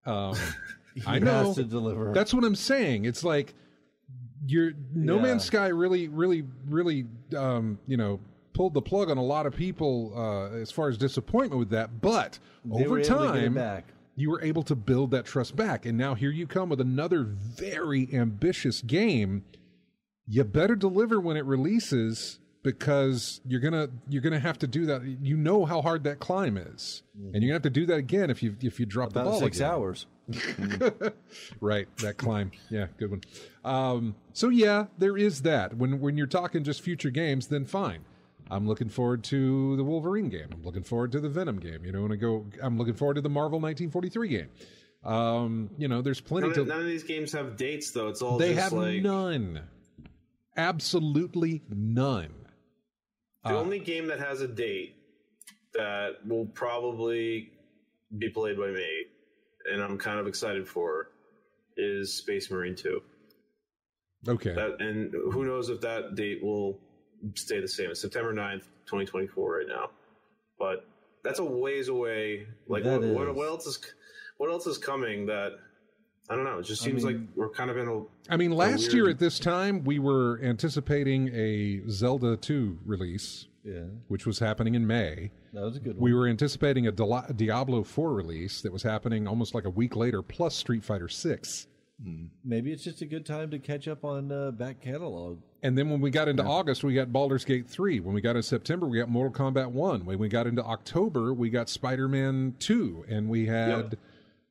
I know. To deliver. That's what I'm saying. It's like No Man's Sky really pulled the plug on a lot of people as far as disappointment with that. But over time, you were able to build that trust back. And now here you come with another very ambitious game. You better deliver when it releases, because you're gonna have to do that. You know how hard that climb is, and you're gonna have to do that again if you drop the ball. 6 hours. Right, that climb. Yeah, good one. So yeah, there is that. When you're talking just future games, then fine. I'm looking forward to the Wolverine game. I'm looking forward to the Venom game. I'm looking forward to the Marvel 1943 game. There's plenty. None of these games have dates, though. It's all they have none. Absolutely none. The only game that has a date that will probably be played by me, and I'm kind of excited for, is Space Marine 2. Okay. And who knows if that date will stay the same. It's September 9th, 2024 right now. But that's a ways away. Like, what else is coming that... I don't know. It just seems like we're kind of in a... last year at this time, we were anticipating a Zelda 2 release, which was happening in May. That was a good one. We were anticipating a Diablo 4 release that was happening almost like a week later, plus Street Fighter 6. Maybe it's just a good time to catch up on back catalog. And then when we got into August, we got Baldur's Gate 3. When we got into September, we got Mortal Kombat 1. When we got into October, we got Spider-Man 2. And we had...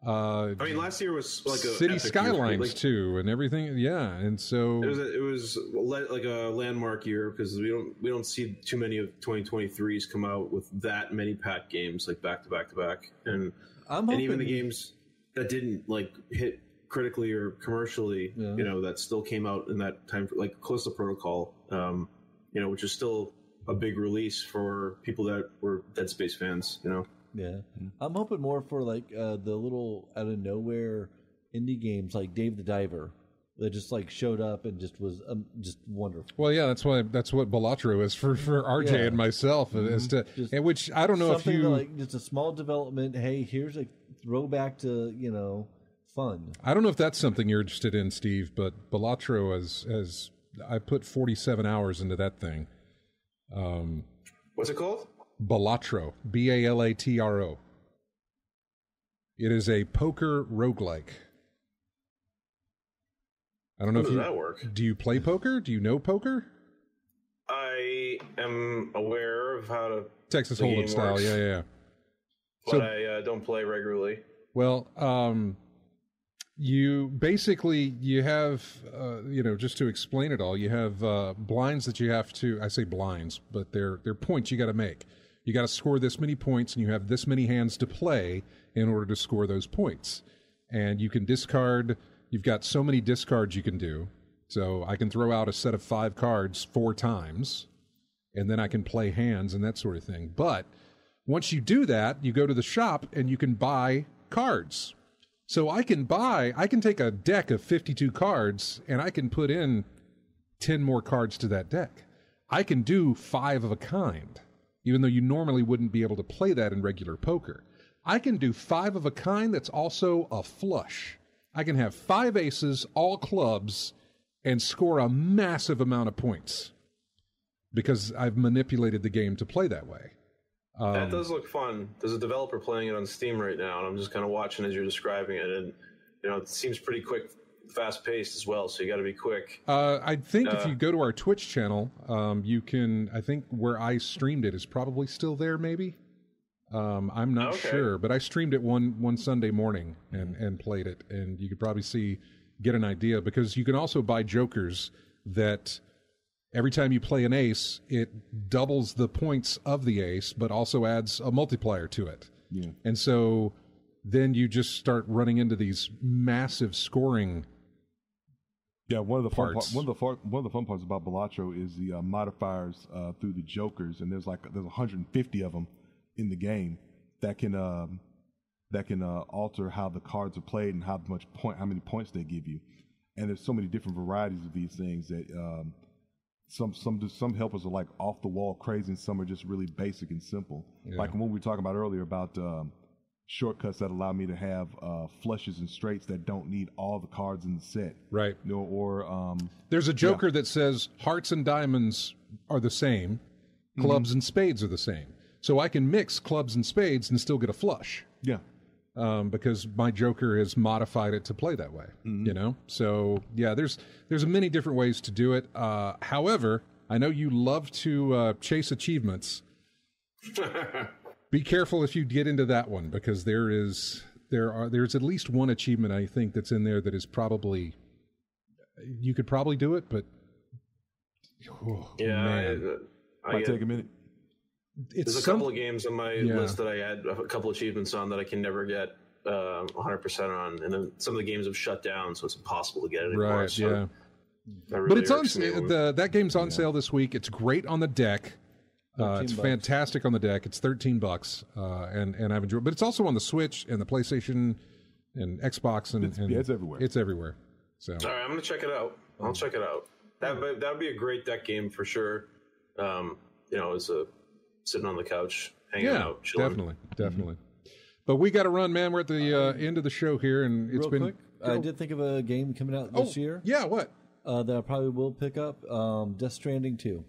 last year was like a City Skylines too, and everything. Yeah, and so it was like a landmark year, because we don't see too many of 2023s come out with that many packed games like back to back, and even the games that didn't like hit critically or commercially, that still came out in that time, like Callisto Protocol, which is still a big release for people that were Dead Space fans, Yeah, I'm hoping more for like the little out of nowhere indie games like Dave the Diver that just like showed up and just was just wonderful. Well, yeah, that's what Balatro is for RJ and myself, and which I don't know if you like just a small development. Hey, here's a throwback to fun. I don't know if that's something you're interested in, Steve, but Balatro as I put 47 hours into that thing. What's it called? Balatro, Balatro. It is a poker roguelike. I don't know How does that work? Do you play poker? Do you know poker? I am aware of how to Texas Hold'em style, works, yeah. But I don't play regularly. Well, you have, just to explain it all, you have blinds that you have to, I say blinds, but they're points you got to make. You got to score this many points, and you have this many hands to play in order to score those points. And you can discard, you've got so many discards you can do. So I can throw out a set of 5 cards 4 times, and then I can play hands and that sort of thing. But once you do that, you go to the shop and you can buy cards. So I can take a deck of 52 cards, and I can put in 10 more cards to that deck. I can do 5 of a kind, even though you normally wouldn't be able to play that in regular poker. I can do 5 of a kind that's also a flush. I can have 5 aces, all clubs, and score a massive amount of points because I've manipulated the game to play that way. That does look fun. There's a developer playing it on Steam right now, and I'm just kind of watching as you're describing it, and it seems pretty quick, fast-paced as well, so you got to be quick. I think if you go to our Twitch channel, you can, I think where I streamed it is probably still there, maybe? I'm not sure, but I streamed it one Sunday morning and played it, and you could probably get an idea, because you can also buy jokers that every time you play an ace, it doubles the points of the ace, but also adds a multiplier to it. Yeah. And so then you just start running into these massive scoring. Yeah, one of the fun parts about Balatro is the modifiers through the jokers, and there's 150 of them in the game that can that can alter how the cards are played and how many points they give you. And there's so many different varieties of these things that some helpers are like off the wall crazy, and some are just really basic and simple. Yeah. Like when we were talking about earlier about shortcuts that allow me to have flushes and straights that don't need all the cards in the set. Right. You know, or there's a joker that says hearts and diamonds are the same, clubs and spades are the same. So I can mix clubs and spades and still get a flush. Yeah. Because my joker has modified it to play that way. You know? So yeah, there's many different ways to do it. However, I know you love to chase achievements. Be careful if you get into that one, because there's at least one achievement I think that's in there that is probably, you could probably do it, but might take a minute. There's a couple of games on my list that I had a couple achievements on that I can never get 100% on, and then some of the games have shut down, so it's impossible to get it anymore. Right, so yeah. But it's on that game's on sale this week. It's great on the deck. It's fantastic on the deck. It's $13, and I've enjoyed. But it's also on the Switch and the PlayStation and Xbox, and it's everywhere. It's everywhere. So, all right, I'm gonna check it out. I'll check it out. That would be a great deck game for sure. As a sitting on the couch, hanging out, chilling. Definitely. But we got to run, man. We're at the end of the show here, and it's been. Quick, I did think of a game coming out this year. Yeah, what? That I probably will pick up. Death Stranding 2.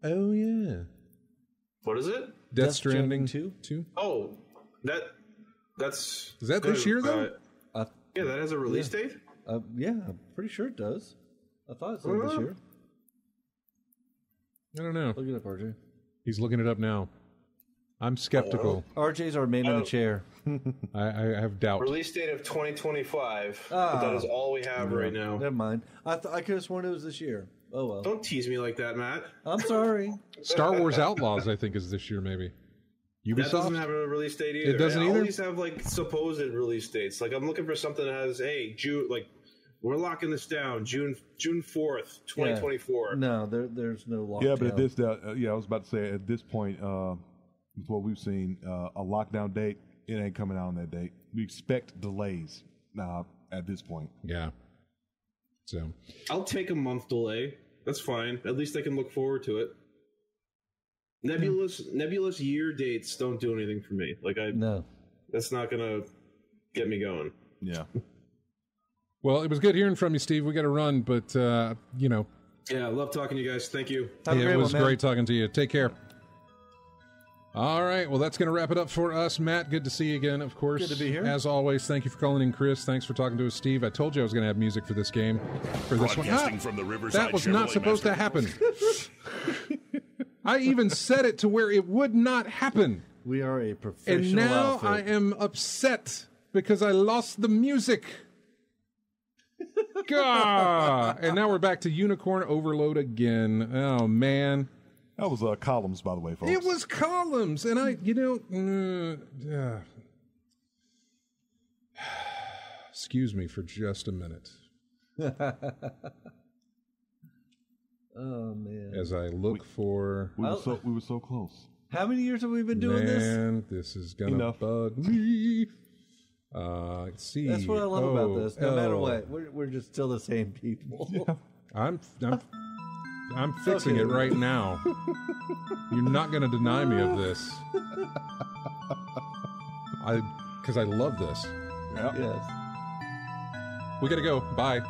Oh yeah. What is it? Death Stranding 2? Oh, that's... Is that this year, though? Yeah, that has a release date? Yeah, I'm pretty sure it does. I thought it said this year. I don't know. Look it up, RJ. He's looking it up now. I'm skeptical. RJ's our man in the chair. I have doubt. Release date of 2025. But that is all we have right now. Never mind. I could have sworn it was this year. Oh, well. Don't tease me like that, Matt. I'm sorry. Star Wars Outlaws, I think, is this year, maybe. Ubisoft? That doesn't have a release date either. It doesn't either? All these have, supposed release dates. I'm looking for something that has, June, we're locking this down, June 4th, 2024. Yeah. No, there's no lockdown. Yeah, but at this, I was about to say, at this point, with what we've seen, a lockdown date, it ain't coming out on that date. We expect delays now at this point. Yeah. So I'll take a month delay. That's fine. At least I can look forward to it. Nebulous year dates don't do anything for me. No. That's not gonna get me going. Yeah. Well, it was good hearing from you, Steve. We got to run, but Yeah, I love talking to you guys. Thank you. It was great talking to you. Take care. All right, well, that's going to wrap it up for us. Matt, good to see you again, of course. Good to be here. As always, thank you for calling in, Chris. Thanks for talking to us, Steve. I told you I was going to have music for this game, for this one. From the that was not supposed to happen. I even said it to where it would not happen. We are a professional And now outfit. I am upset because I lost the music. God. And now we're back to Unicorn Overload again. Oh, man. That was columns, by the way, folks. It was columns, and excuse me for just a minute. Oh man! As I look for, we were so close. How many years have we been doing this? Man, this is gonna bug me. Let's see. That's what I love about this. No matter what, we're just still the same people. Yeah. I'm fixing it right now. You're not going to deny me of this. Because I love this. Yep. Yes. We got to go. Bye.